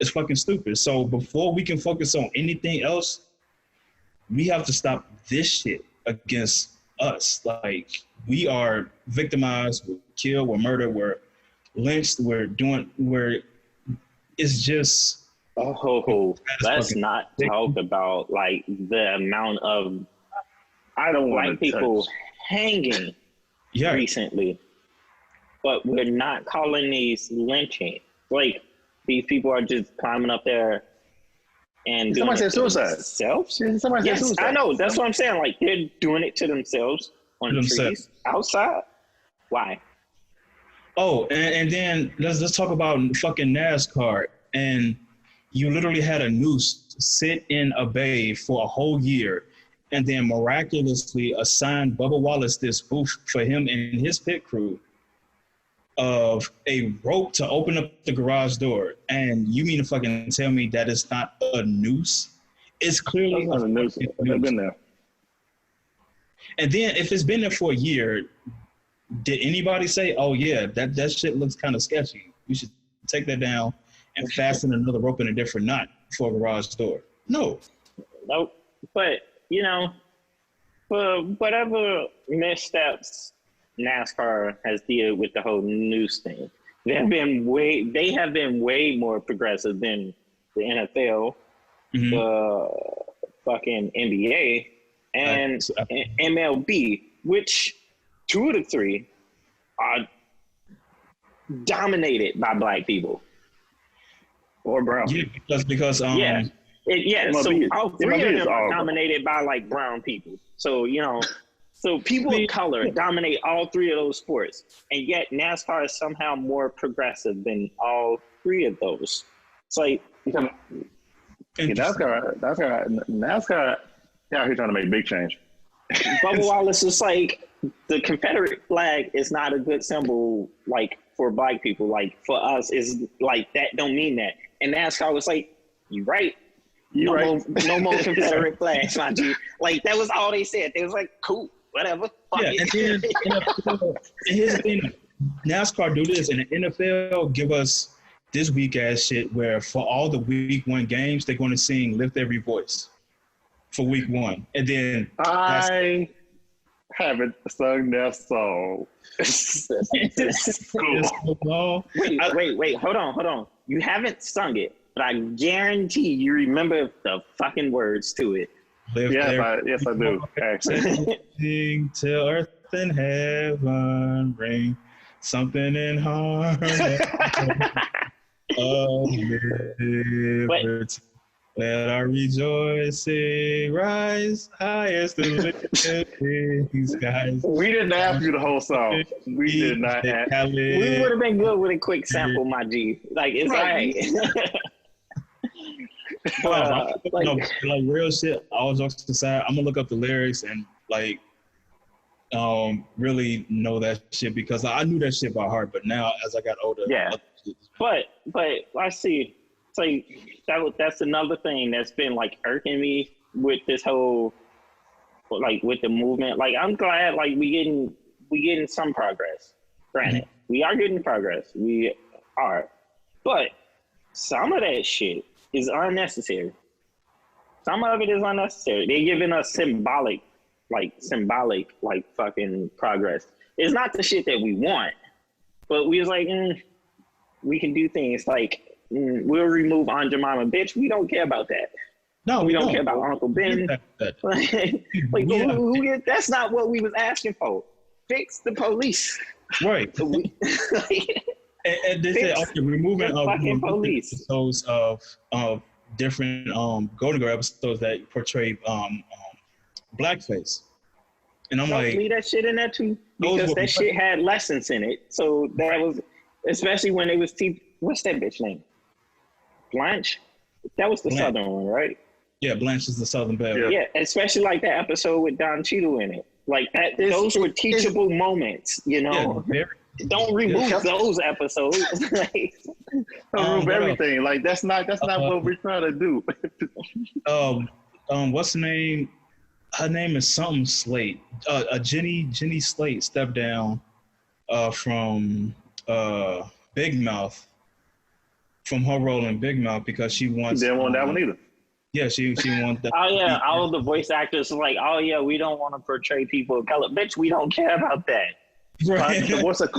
is fucking stupid. So before we can focus on anything else, we have to stop this shit against us. Like, we are victimized, we're killed, we're murdered, we're lynched, it's just. Oh, let's not talk about like the amount of black people hanging recently. But we're not calling these lynching. Like, these people are just climbing up there and somebody said suicide. Themselves? Somebody said suicide. I know. That's what I'm saying. Like, they're doing it to themselves on trees outside. Why? Oh, and then let's talk about fucking NASCAR. And you literally had a noose sit in a bay for a whole year, and then miraculously assigned Bubba Wallace this booth for him and his pit crew of a rope to open up the garage door. And you mean to fucking tell me that it's not a noose? It's clearly a noose. I've been there. And then if it's been there for a year, did anybody say, oh yeah, that shit looks kind of sketchy, we should take that down and fasten another rope in a different knot for a garage door? No. Nope. But, for whatever missteps NASCAR has dealt with the whole noose thing, they have been way more progressive than the NFL, the fucking NBA, and MLB, which 2 of the 3 are dominated by black people. Or brown. Yeah, because so all 3 of them are dominated by like brown people. So, so people of color dominate all 3 of those sports. And yet NASCAR is somehow more progressive than all 3 of those. It's like, NASCAR out here trying to make big change. Bubba Wallace is like, the Confederate flag is not a good symbol, like, for black people. Like, for us, is like, that don't mean that. And NASCAR was like, you right. No more Confederate flags, my G. Like, that was all they said. They was like, cool, whatever. Yeah, and then, and here's the thing. NASCAR do this, and the NFL give us this weak ass shit where for all the week 1 games, they're going to sing "Lift Every Voice" for week 1, and then I haven't sung that song. Cool. Wait, hold on. You haven't sung it, but I guarantee you remember the fucking words to it. Yes, I do. Sing till earth and heaven ring, something in harmony. Let our rejoicing rise highest in the skies. We didn't ask you the whole song. We did not ask. We would have been good with a quick sample, my G. Like, it's right. Like real shit, all jokes aside, I'm gonna look up the lyrics and like really know that shit, because I knew that shit by heart, but now as I got older, but I see. It's like that's another thing that's been like irking me with this whole, like, with the movement. Like, I'm glad like we getting some progress. Granted, we are getting progress. We are, but some of that shit is unnecessary. Some of it is unnecessary. They're giving us symbolic fucking progress. It's not the shit that we want, but we was like, we can do things like, we'll remove Aunt Jemima. Bitch, we don't care about that. No, we don't care about Uncle Ben. That's not what we was asking for. Fix the police. Right. And they said, okay, removing police. Episodes of different Golden Girl episodes that portray blackface. And I'm like, leave that shit in there too, because that shit had lessons in it. So that was, especially when they was what's that bitch name? Blanche? That was the Southern one, right? Yeah, Blanche is the Southern Belle. Yeah, especially like that episode with Don Cheadle in it. Like that, those were teachable moments, you know. Yeah, Don't remove those episodes. Like, remove everything. Like that's not what we're trying to do. What's the name? Her name is something Slate. Jenny Slate stepped down from Big Mouth, from her role in Big Mouth because she wants. Didn't want that one either. Yeah, she wanted that. Oh yeah, all of the voice actors are like, oh yeah, we don't want to portray people of color. Bitch, we don't care about that. Right. The voice of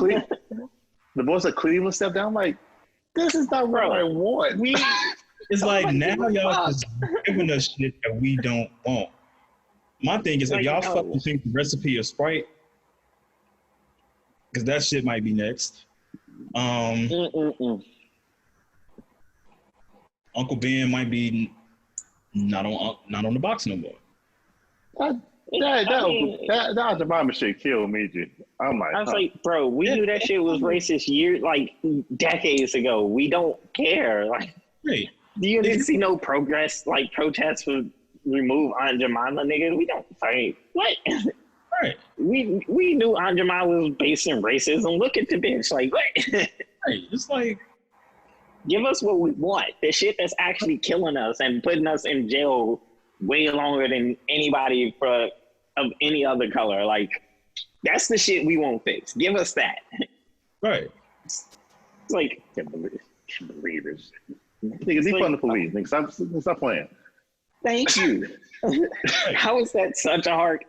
Cleveland stepped down. Like, this is not what I want. It's like now y'all just giving us shit that we don't want. My thing is, if y'all fucking think the recipe is Sprite, because that shit might be next. Uncle Ben might be not on the box no more. That Dr. Mama shit killed me, G. I'm like, I was like, bro, we knew that shit was racist decades ago. We don't care. Like, right. You didn't see no protests to remove Aunt Jemima, nigga. We don't like what? Right. We knew Aunt Jemima was based in racism. Look at the bitch, like what? Right. It's like, give us what we want. The shit that's actually killing us and putting us in jail way longer than anybody of any other color. Like, that's the shit we won't fix. Give us that. Right. It's like, can't believe this. Niggas, he from the police. Niggas, stop playing. Thank you. How is that such a hard?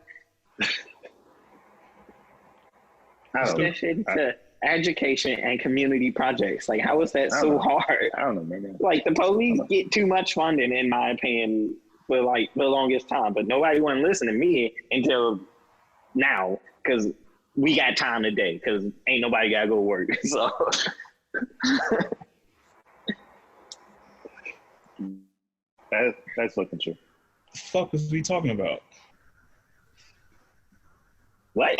Especially to education and community projects. Like, how is that so hard? I don't know, man. Like, the police get too much funding, in my opinion, for like the longest time, but nobody want to listen to me until now because we got time today because ain't nobody got to go work. So. That's fucking true. The fuck was we talking about? What?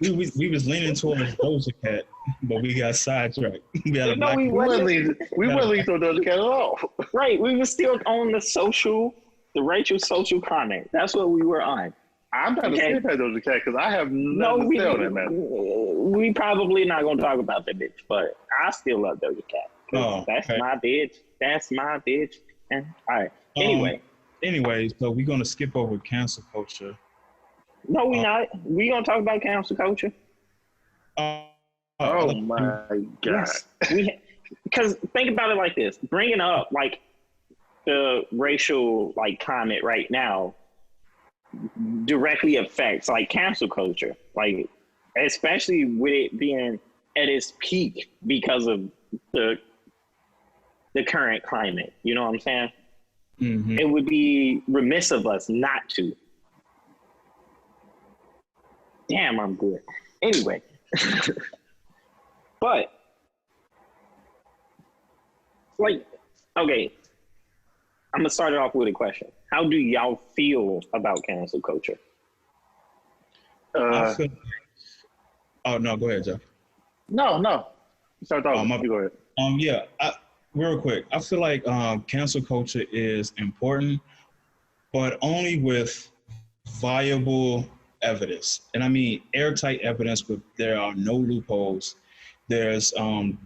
We was leaning towards Doja Cat, but we got sidetracked. We weren't leaning toward Doja Cat at all. Right, we were still on the racial social comment. That's what we were on. I'm trying to skip that Doja Cat because I have nothing to say on that, man. We probably not gonna talk about that bitch, but I still love Doja Cat. That's my bitch. That's my bitch. And all right. Anyway, so we're gonna skip over cancel culture. No, we not. We gonna talk about cancel culture. Oh my God. Yes. Because think about it like this: bringing up like the racial climate right now directly affects like cancel culture, like especially with it being at its peak because of the current climate. You know what I'm saying? Mm-hmm. It would be remiss of us not to. Damn, I'm good. Anyway, but okay, I'm gonna start it off with a question. How do y'all feel about cancel culture? Oh no, go ahead, Jeff. No. Start talking. You go ahead. Real quick. I feel like cancel culture is important, but only with viable evidence. And I mean airtight evidence there are no loopholes. There's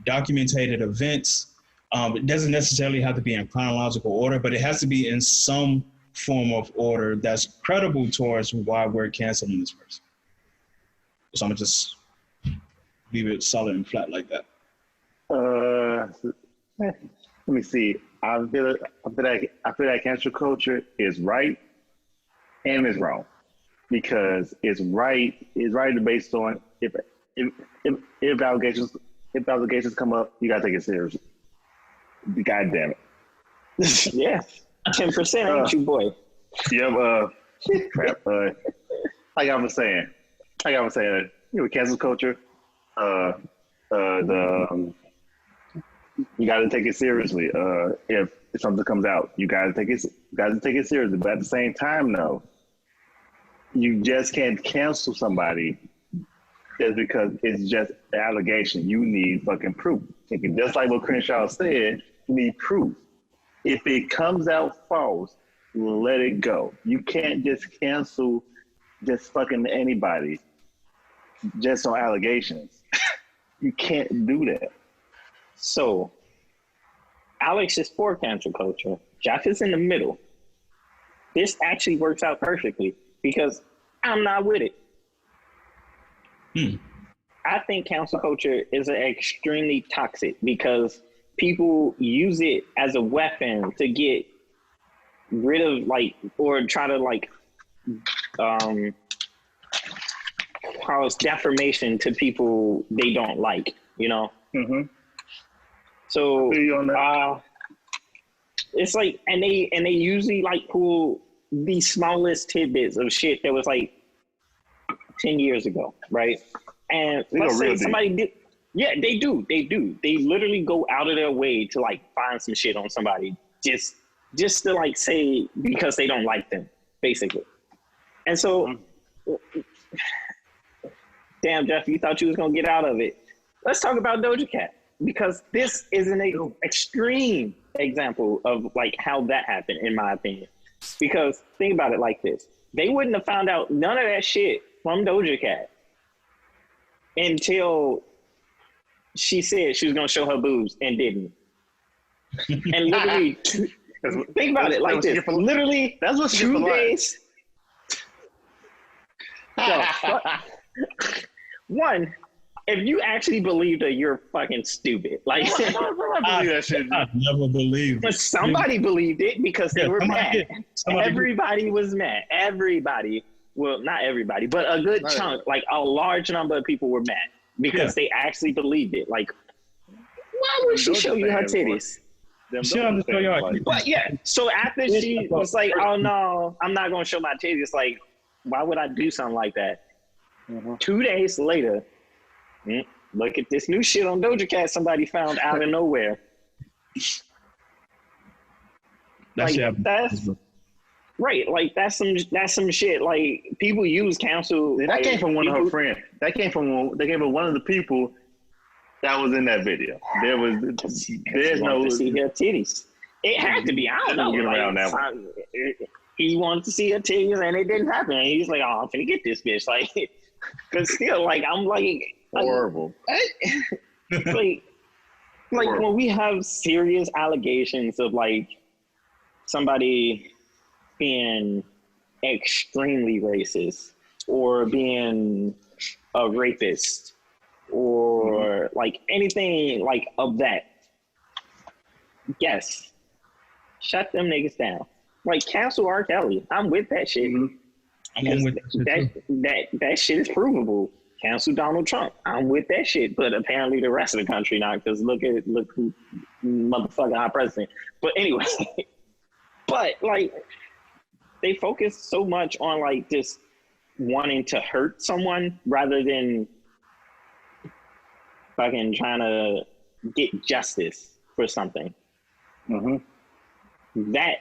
documented events. It doesn't necessarily have to be in chronological order, but it has to be in some form of order that's credible towards why we're canceling this person. So I'm gonna just leave it solid and flat like that. Let me see. I feel like cancel culture is right and it's wrong, because it's right based on if allegations come up, you gotta take it seriously. God damn it. Yeah. 10%, ain't you, boy? Yeah, crap. Like I was saying, cancel culture, you got to take it seriously. If something comes out, you got to take it seriously. But at the same time, though, you just can't cancel somebody just because it's just an allegation. You need fucking proof. Just like what Crenshaw said, need proof. If it comes out false, let it go. You can't just cancel just fucking anybody just on allegations. You can't do that. So Alex is for cancel culture. Jeff is in the middle. This actually works out perfectly because I'm not with it. I think cancel culture is extremely toxic because people use it as a weapon to get rid of or try to cause defamation to people they don't like, you know? Mm-hmm. So it's and they usually pull the smallest tidbits of shit that was 10 years ago, right? And let's say somebody did, yeah, they do. They literally go out of their way to find some shit on somebody just to say because they don't like them, basically. And so, damn, Jeff, you thought you was gonna get out of it. Let's talk about Doja Cat because this is an extreme example of how that happened, in my opinion. Because think about it like this: they wouldn't have found out none of that shit from Doja Cat until she said she was gonna show her boobs and didn't. And literally, think about it like this: literally, that's what 2 days. One, if you actually believed that, you're fucking stupid. I believe that shit. I never believed. But somebody believed it because they were mad. Everybody was mad. Everybody. Well, not everybody, but a good chunk, a large number of people were mad because they actually believed it. Why would she show you her titties? But yeah, so after she was like, oh no, I'm not going to show my titties. Why would I do something like that? 2 days later, look at this new shit on Doja Cat somebody found out of nowhere. That's right. That's some shit. People use counsel. That came from one of her friends. That came from one of the people that was in that video. There's no to see her titties. It had to be. I don't know. Get around that one. He wanted to see her titties and it didn't happen. And he's like, oh, I'm finna get this bitch. Cause still, I'm horrible. When we have serious allegations of somebody being extremely racist or being a rapist or anything of that, yes, shut them niggas down. Cancel R. Kelly. I'm with that shit. I'm with that shit is provable. Cancel Donald Trump. I'm with that shit. But apparently the rest of the country not, because look who motherfucking our president. But anyway, but they focus so much on just wanting to hurt someone rather than fucking trying to get justice for something. That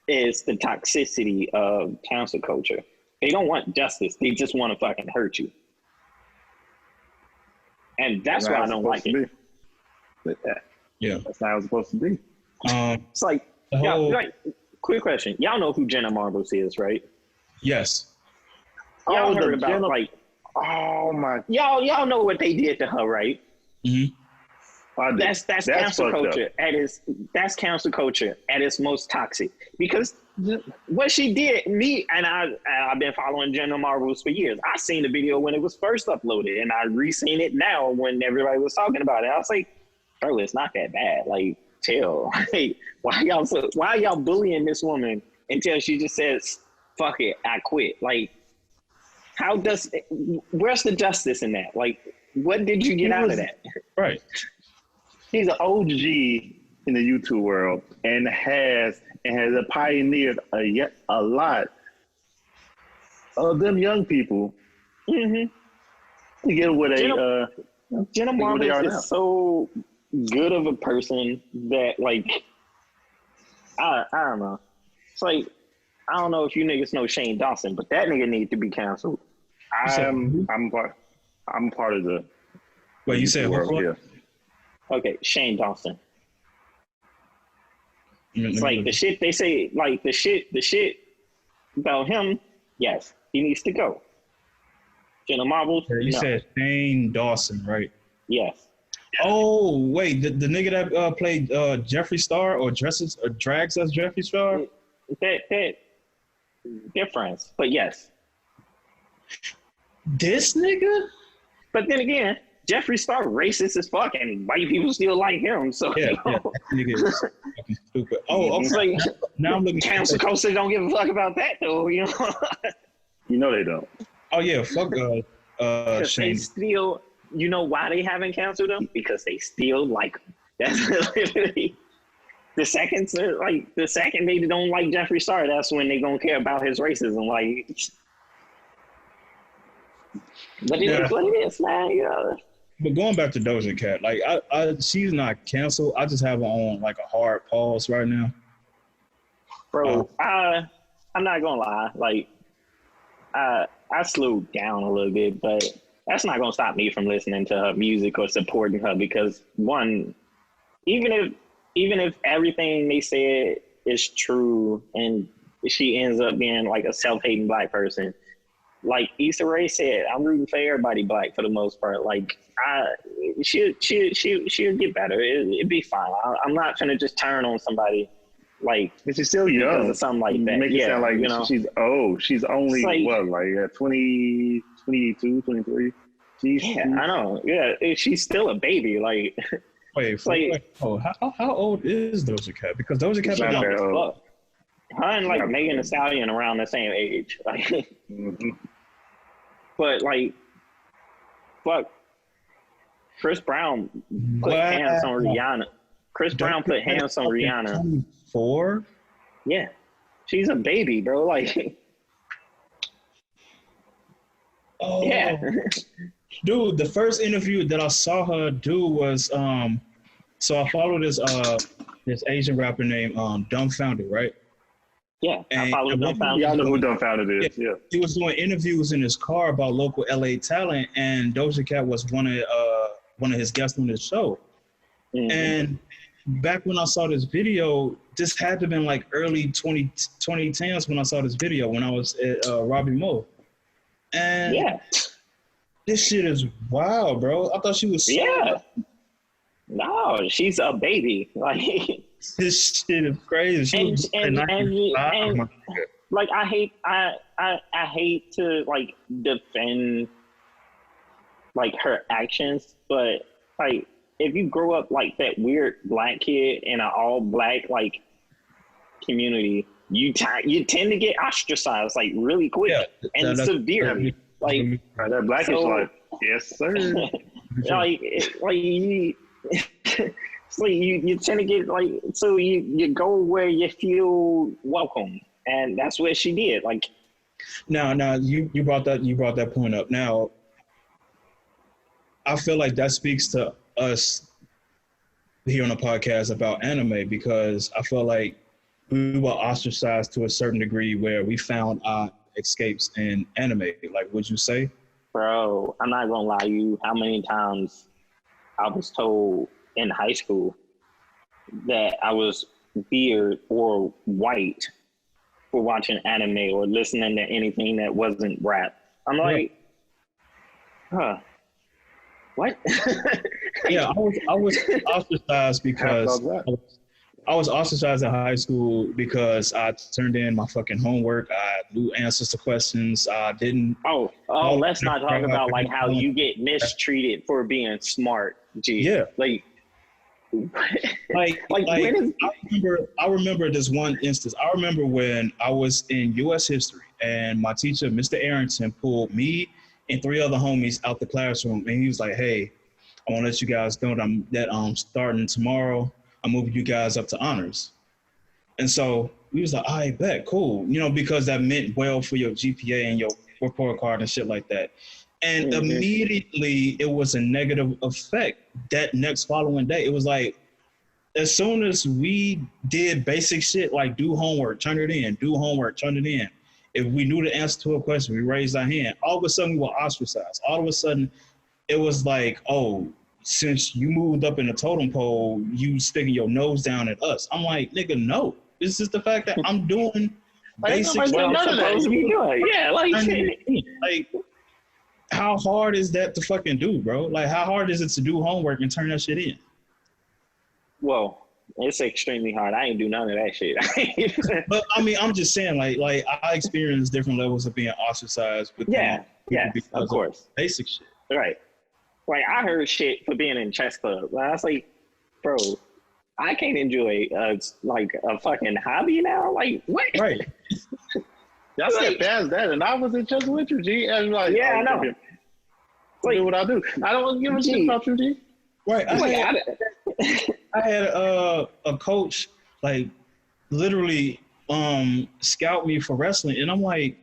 is the toxicity of cancel culture. They don't want justice. They just want to fucking hurt you. And that's why I don't like it. Yeah. That's not how it's supposed to be. It's quick question. Y'all know who Jenna Marbles is, right? Yes. Y'all heard about oh my. Y'all know what they did to her, right? That's cancel culture that's cancel culture at its most toxic, because what she did, I've been following Jenna Marbles for years. I seen the video when it was first uploaded, and I re-seen it now when everybody was talking about it. I was like, bro, it's not that bad. Chill. Why y'all bullying this woman until she just says, fuck it, I quit? Where's the justice in that? What did you get out of that? Right. He's an OG in the YouTube world and has pioneered a lot of them young people to get what Jenna Marbles is so good of a person that I don't know. It's I don't know if you niggas know Shane Dawson, but that nigga needs to be canceled. I'm part of the. Wait, you said world, yeah. Okay, Shane Dawson. It's like the shit they say, like the shit about him. Yes, he needs to go. Jenna Marbles. You said Shane Dawson, right? Yes. Oh wait, the nigga that played Jeffree Star or drags as Jeffree Star. They're friends, but yes. This nigga. But then again, Jeffree Star racist as fuck, and white people still like him. So yeah, that nigga is fucking stupid. Oh, okay. Like, now I'm looking. Cancel culture don't give a fuck about that though. You know they don't. Oh yeah, fuck Shane. They still, you know why they haven't canceled him? Because they still like him. That's literally the second they don't like Jeffree Star, that's when they gonna care about his racism. Like, but it is what it is, man. You know. But going back to Doja Cat, like she's not canceled. I just have her on like a hard pause right now. Bro, I'm not gonna lie. Like, I slowed down a little bit, but that's not gonna stop me from listening to her music or supporting her, because one, even if everything they said is true and she ends up being like a self-hating black person, like Issa Rae said, I'm rooting for everybody black for the most part. Like, she'll get better. It'd be fine. I'm not gonna just turn on somebody like, but she's still young or something like that. Make it sound like, you know, she's old. She's only like 20, 22, 23. I know. Yeah, she's still a baby. Like, wait. Oh, how old is Doja Cat? Because Doja Cat not that old. Her and like Megan Thee Stallion around the same age. Like, but like, fuck, Chris Brown put hands on Rihanna. Chris Brown put hands on Rihanna. 24? Yeah, she's a baby, bro. Like, oh, yeah. Dude, the first interview that I saw her do was so I follow this Asian rapper named Dumbfounded, right? Yeah, I follow Dumbfounded. Y'all know who Dumbfounded is. Yeah. He was doing interviews in his car about local LA talent, and Doja Cat was one of his guests on his show. Mm-hmm. And back when I saw this video, this had to have been like early 2010s when I saw this video, when I was at Robbie Moe. And this shit is wild, bro. I thought she was No, she's a baby. Like, this shit is crazy. And like, I hate to like defend like her actions, but like, if you grow up like that weird black kid in an all black like community, you tend to get ostracized like really quick and severely. Like, that blackish life, yes sir. You tend to get like, so you go where you feel welcome, and that's what she did. Like, now you brought that point up. Now, I feel like that speaks to us here on the podcast about anime, because I feel like we were ostracized to a certain degree where we found our escapes in anime. Like, would you say? Bro, I'm not gonna lie to you, how many times I was told in high school that I was weird or white for watching anime or listening to anything that wasn't rap. I'm like, what? Yeah, I was ostracized because I was ostracized in high school because I turned in my fucking homework. I knew answers to questions. I didn't. Oh, let's not talk about like how you get mistreated for being smart. Gee, yeah, I remember this one instance. I remember when I was in U.S. history and my teacher, Mr. Arrington, pulled me and 3 other homies out the classroom, and he was like, "Hey, I want to let you guys know that I'm starting tomorrow. I'm moving you guys up to honors." And so we was like, "I bet, cool," because that meant well for your GPA and your report card and shit like that. And immediately it was a negative effect that next following day. It was like, as soon as we did basic shit like do homework, turn it in, do homework, turn it in. If we knew the answer to a question, we raised our hand. All of a sudden we were ostracized. All of a sudden it was like, oh, since you moved up in the totem pole, you sticking your nose down at us. I'm like, nigga, no. It's just the fact that I'm doing basic Well, stuff. I'm supposed to be doing. Yeah, like shit. Like, how hard is that to fucking do, bro? Like, how hard is it to do homework and turn that shit in? Well, it's extremely hard. I ain't do none of that shit. But I mean, I'm just saying, like I experienced different levels of being ostracized with of course, basic shit. Right. Like I heard shit for being in chess club. I was like, bro, I can't enjoy like a fucking hobby now. Like what? Right. Y'all said past that, and I was in chess with you, G. And like, yeah, I know. Like, do what I do. I don't give a shit about you, G. Right. I had a coach like literally scout me for wrestling, and I'm like,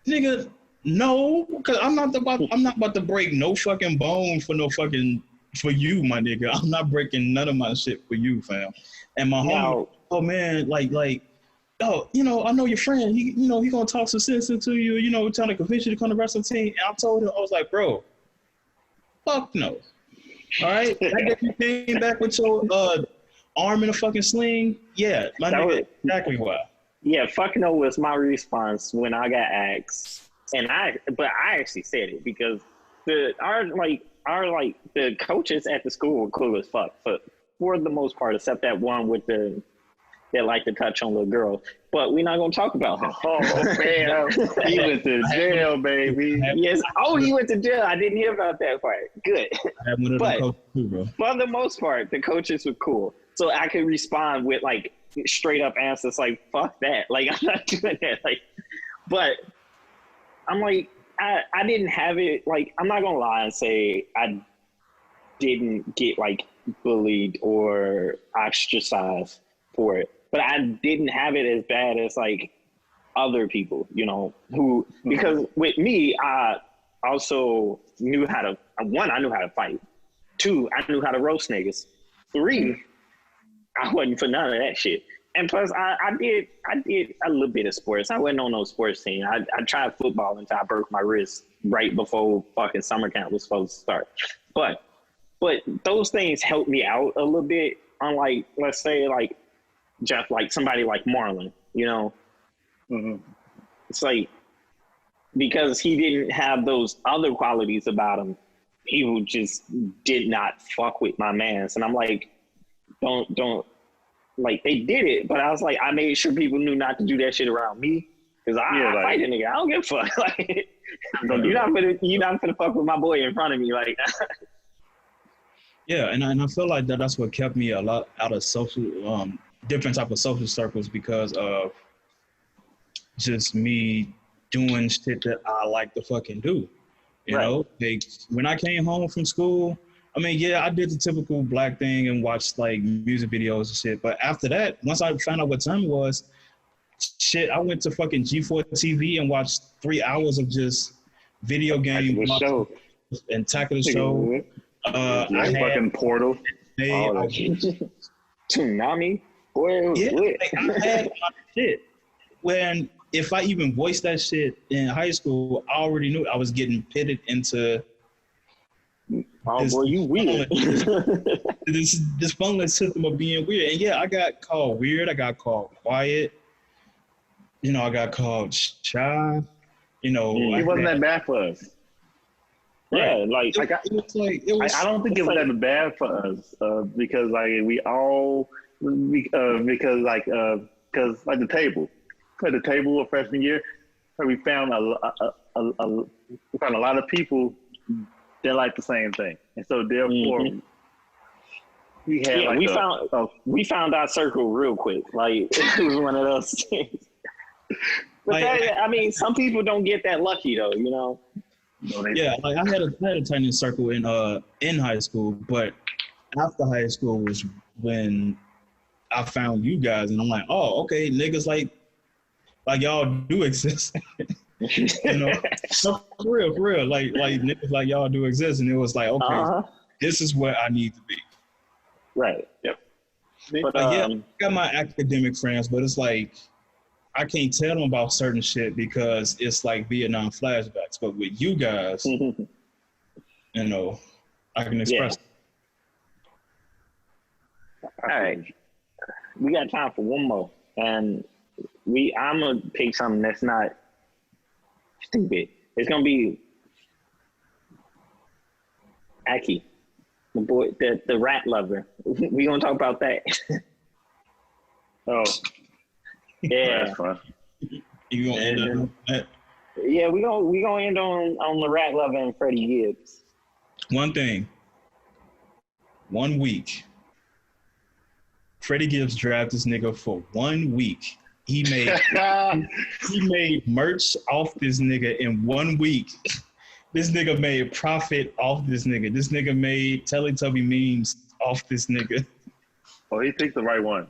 nigga, no, because I'm not about to break no fucking bone for you, my nigga. I'm not breaking none of my shit for you, fam. And my homie, oh man, like, oh, you know, I know your friend. He gonna talk some sense into you. You know, trying to convince you to come to wrestling team. And I told him, I was like, bro, fuck no. All right, that you came back with your arm in a fucking sling. Yeah, my nigga, exactly why. Yeah, fuck no was my response when I got asked, but I actually said it because the coaches at the school were cool as fuck for the most part, except that one with that like to touch on little girls. But we're not gonna talk about him. Oh man, he went to jail, baby. Yes. Oh, he went to jail. I didn't hear about that part. Good. But for the most part, the coaches were cool, so I could respond with like straight up answers like "fuck that." Like I'm not doing that. Like, but I'm like I didn't have it. Like I'm not gonna lie and say I didn't get like bullied or ostracized for it. But I didn't have it as bad as like other people, you know, who, because with me, I also knew how to, one, I knew how to fight. Two, I knew how to roast niggas. Three, I wasn't for none of that shit. And plus I did a little bit of sports. I wasn't on no sports team. I tried football until I broke my wrist right before fucking summer camp was supposed to start. But those things helped me out a little bit, unlike, let's say like, Jeff, like somebody like Marlon, you know, It's like, because he didn't have those other qualities about him, people just did not fuck with my mans. And I'm like, don't, like they did it, but I was like, I made sure people knew not to do that shit around me. Cause I fight a nigga, I don't give a fuck. Like, you're not gonna fuck with my boy in front of me. Like, yeah. And I feel like that's what kept me a lot out of social, different type of social circles, because of just me doing shit that I like to fucking do. You know, like when I came home from school, I mean, yeah, I did the typical black thing and watched like music videos and shit. But after that, once I found out what time it was, shit, I went to fucking G4 TV and watched 3 hours of just video game show and Tackle the Show. I had fucking Portal. Tsunami. Boy, like, I had my shit. When if I even voiced that shit in high school, I already knew I was getting pitted into. Oh boy, you weird. this fungal system of being weird, and yeah, I got called weird. I got called quiet. You know, I got called shy. You know, it wasn't that bad for us. Yeah, like I don't think it was that bad for us because like we all because the table. At the table of freshman year, we found a lot of people that like the same thing, and so therefore we had we found our circle real quick. Like it was one of those things. But I mean, some people don't get that lucky though, you know. Yeah, like I had a tiny circle in high school, but after high school was when I found you guys, and I'm like, oh, okay, niggas like y'all do exist. You know, for real. Like niggas like y'all do exist, and it was like, okay, this is where I need to be. Right. Yep. But yeah, I got my academic friends, but it's like I can't tell them about certain shit because it's like Vietnam flashbacks. But with you guys, you know, I can express. All right, we got time for one more, and I'm gonna pick something that's not stupid. It's gonna be Aki, the boy, the rat lover. We gonna talk about that. Oh, Yeah, that's fun. You gonna end up with that? yeah. We gonna end on the rat lover and Freddie Gibbs. One thing. 1 week. Freddie Gibbs drafted this nigga for 1 week. He made merch off this nigga in 1 week. This nigga made profit off this nigga. This nigga made Teletubby memes off this nigga. Oh, he picked the right one.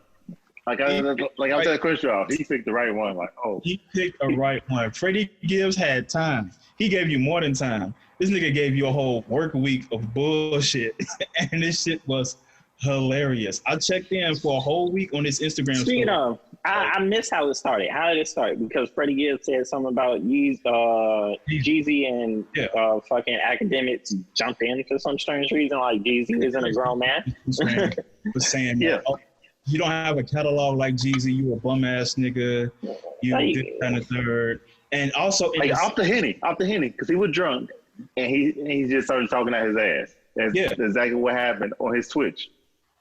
Like I was at Crenshaw, he picked the right one. Like, oh, He picked a right one. Freddie Gibbs had time. He gave you more than time. This nigga gave you a whole work week of bullshit, and this shit was hilarious. I checked in for a whole week on his Instagram Speaking story. of, I missed how it started. How did it start? Because Freddie Gibbs said something about Jeezy and fucking academics jumped in for some strange reason. Like Jeezy isn't a grown man. Was saying, Yeah. oh, you don't have a catalog like Jeezy. You a bum ass nigga. You Like- this kind of third. And also, like off the henny, because he was drunk and he just started talking at his ass. That's exactly what happened on his Twitch.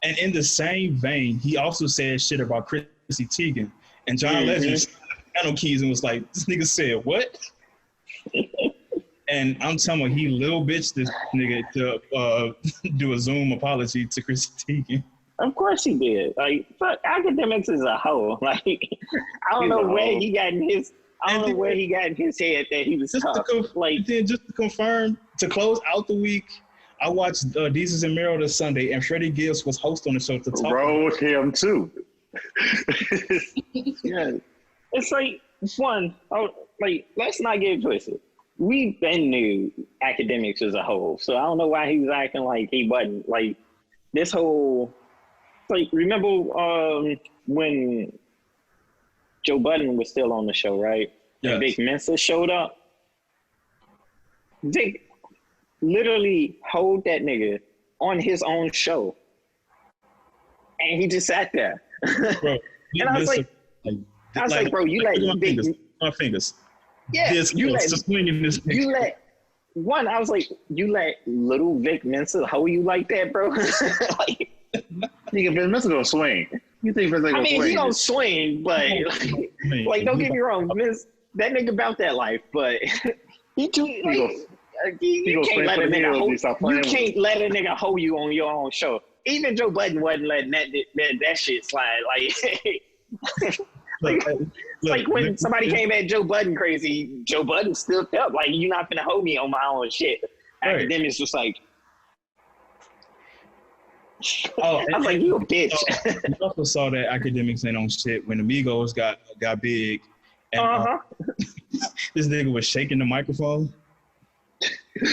And in the same vein, he also said shit about Chrissy Teigen. And John Legend said piano keys and was like, this nigga said what? And I'm telling you, he little bitch this nigga to do a Zoom apology to Chrissy Teigen. Of course he did. Like, fuck, academics is a hoe. Like, I don't He's know a where hoe. he got in his. I don't know where he got in his head that he was tough. Just to confirm, to close out the week, I watched Deezus and Mero this Sunday, and Freddie Gibbs was host on the show to talk. Rolled him too. Yeah. It's like, let's not get it twisted. We've been new academics as a whole, so I don't know why he was acting like he wasn't. Like, this whole, like, remember when Joe Budden was still on the show, right? Yes. And Vic Mensa showed up. Vic literally hold that nigga on his own show. And he just sat there. Bro, and I was like, bro, you let Vic, my fingers. yeah, This you let, just swinging this nigga. you let, one, I was like, you let little Vic Mensa hold you like that, bro? Like, Nigga, Vince Mensa gonna swing. You think Vince gonna swing? he gonna swing, but like don't get me wrong, Vince, that nigga about that life, but he too like, you can't let a nigga hold you on your own show. Even Joe Budden wasn't letting that shit slide. Like when somebody came at Joe Budden crazy, Joe Budden still felt like you're not gonna hold me on my own shit. Right. Academics was like, Oh, I was like, you a bitch. We also saw that academics ain't on shit when the Migos got big, and this nigga was shaking the microphone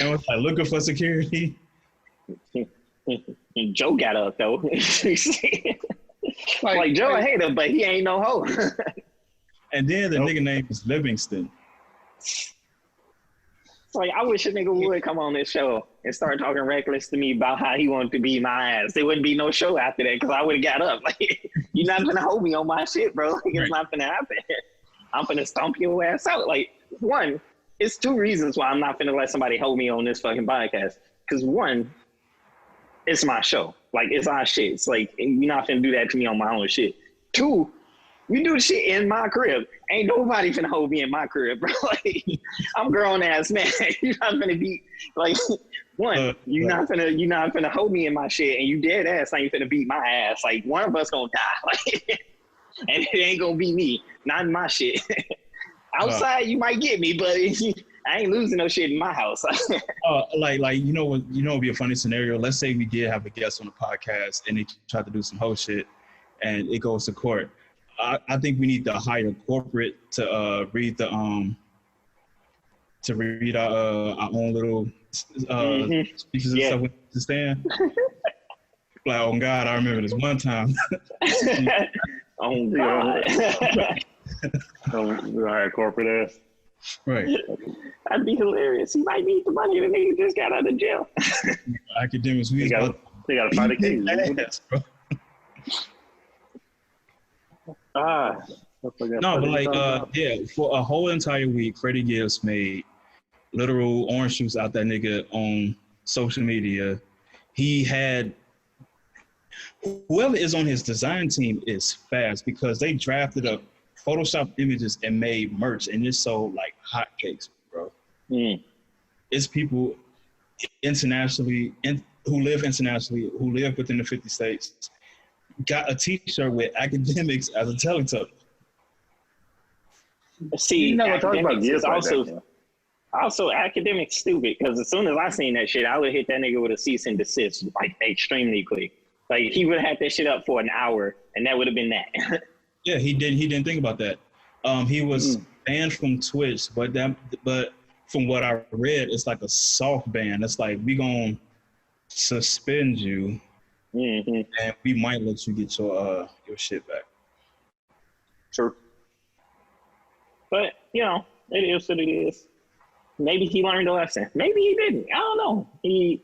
and was like looking for security. And Joe got up though. like Joe a hater, but he ain't no hoe. And then the nigga name was Livingston. It's like, I wish a nigga would come on this show and start talking reckless to me about how he wanted to beat my ass. There wouldn't be no show after that because I would have got up. Like, you're not gonna hold me on my shit, bro. Like, it's not gonna happen. I'm gonna stomp your ass out. Like, one, it's two reasons why I'm not gonna let somebody hold me on this fucking podcast. Because one, it's my show. Like, it's our shit. It's like, you're not gonna do that to me on my own shit. Two, you do the shit in my crib. Ain't nobody finna hold me in my crib, bro. Like, I'm grown ass man. You're not gonna be like, one, you're not gonna hold me in my shit, and you dead ass ain't finna beat my ass. Like, one of us gonna die. Like, and it ain't gonna be me, not in my shit. Outside, you might get me, but I ain't losing no shit in my house. Like you know what? You know, it'd be a funny scenario. Let's say we did have a guest on the podcast, and they tried to do some whole shit, and it goes to court. I think we need to hire corporate to read our own little speeches and stuff to stand. Like, oh God, I remember this one time. Oh God. We hire corporate ass. Right. That'd be hilarious. He might need the money. The nigga just got out of jail. Academics, we They was got to fight a case. bro. Ah, No, but like, yeah, for a whole entire week, Freddie Gibbs made literal orange juice out that nigga on social media. He had whoever is on his design team is fast because they drafted up Photoshop images and made merch, and it sold like hotcakes, bro. It's people internationally who live internationally, who live within the 50 states, got a T-shirt with academics as a telling token. See, You never talk about academics Gibbs is like also that, also academics stupid because as soon as I seen that shit, I would hit that nigga with a cease and desist like extremely quick. Like he would have had that shit up for an hour, and that would have been that. Yeah, he didn't think about that. He was banned from Twitch, but from what I read, it's like a soft ban. It's like we gonna suspend you, and we might let you get your shit back. True. But you know, it is what it is. Maybe he learned a lesson. Maybe he didn't. I don't know. He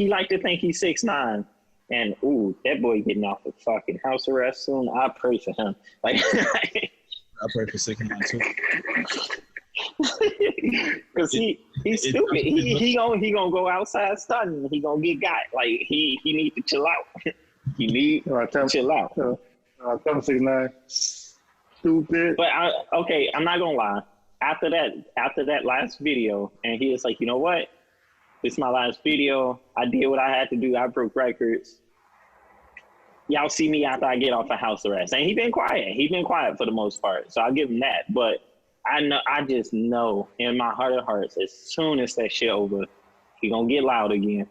liked to think he's 6'9". And ooh, that boy getting off of fucking house arrest soon. I pray for him. Like I pray for 6'9" too. Cause he's stupid. He gonna go outside stunting. He gonna get got. Like he need to chill out. He need to chill out. Come 6'9". Stupid. But I'm not gonna lie. After that last video, and he was like, you know what? This is my last video. I did what I had to do. I broke records. Y'all see me after I get off of house arrest. And he been quiet. He been quiet for the most part. So I'll give him that. But I just know in my heart of hearts, as soon as that shit over, he gonna get loud again.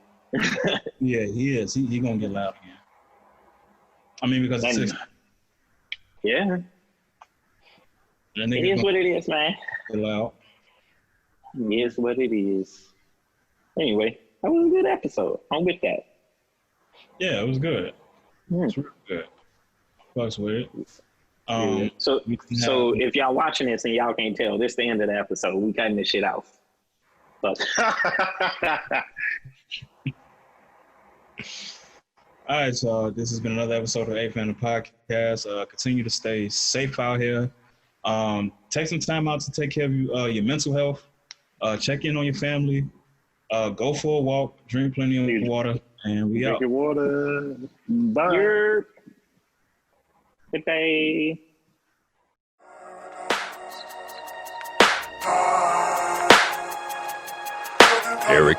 Yeah, he is. He gonna get loud again. I mean, because it's yeah. It is what it is, man. Get loud. It is what it is. Anyway, that was a good episode. I'm with that. Yeah, it was good. It's real good. Fucks with it. So if y'all watching this and y'all can't tell, this is the end of the episode. We cutting this shit out. But all right, so this has been another episode of A-Fan Podcast. Continue to stay safe out here. Take some time out to take care of your mental health. Check in on your family. Go for a walk. Drink plenty of water. And we out. Drink your water. Bye. Good day. Eric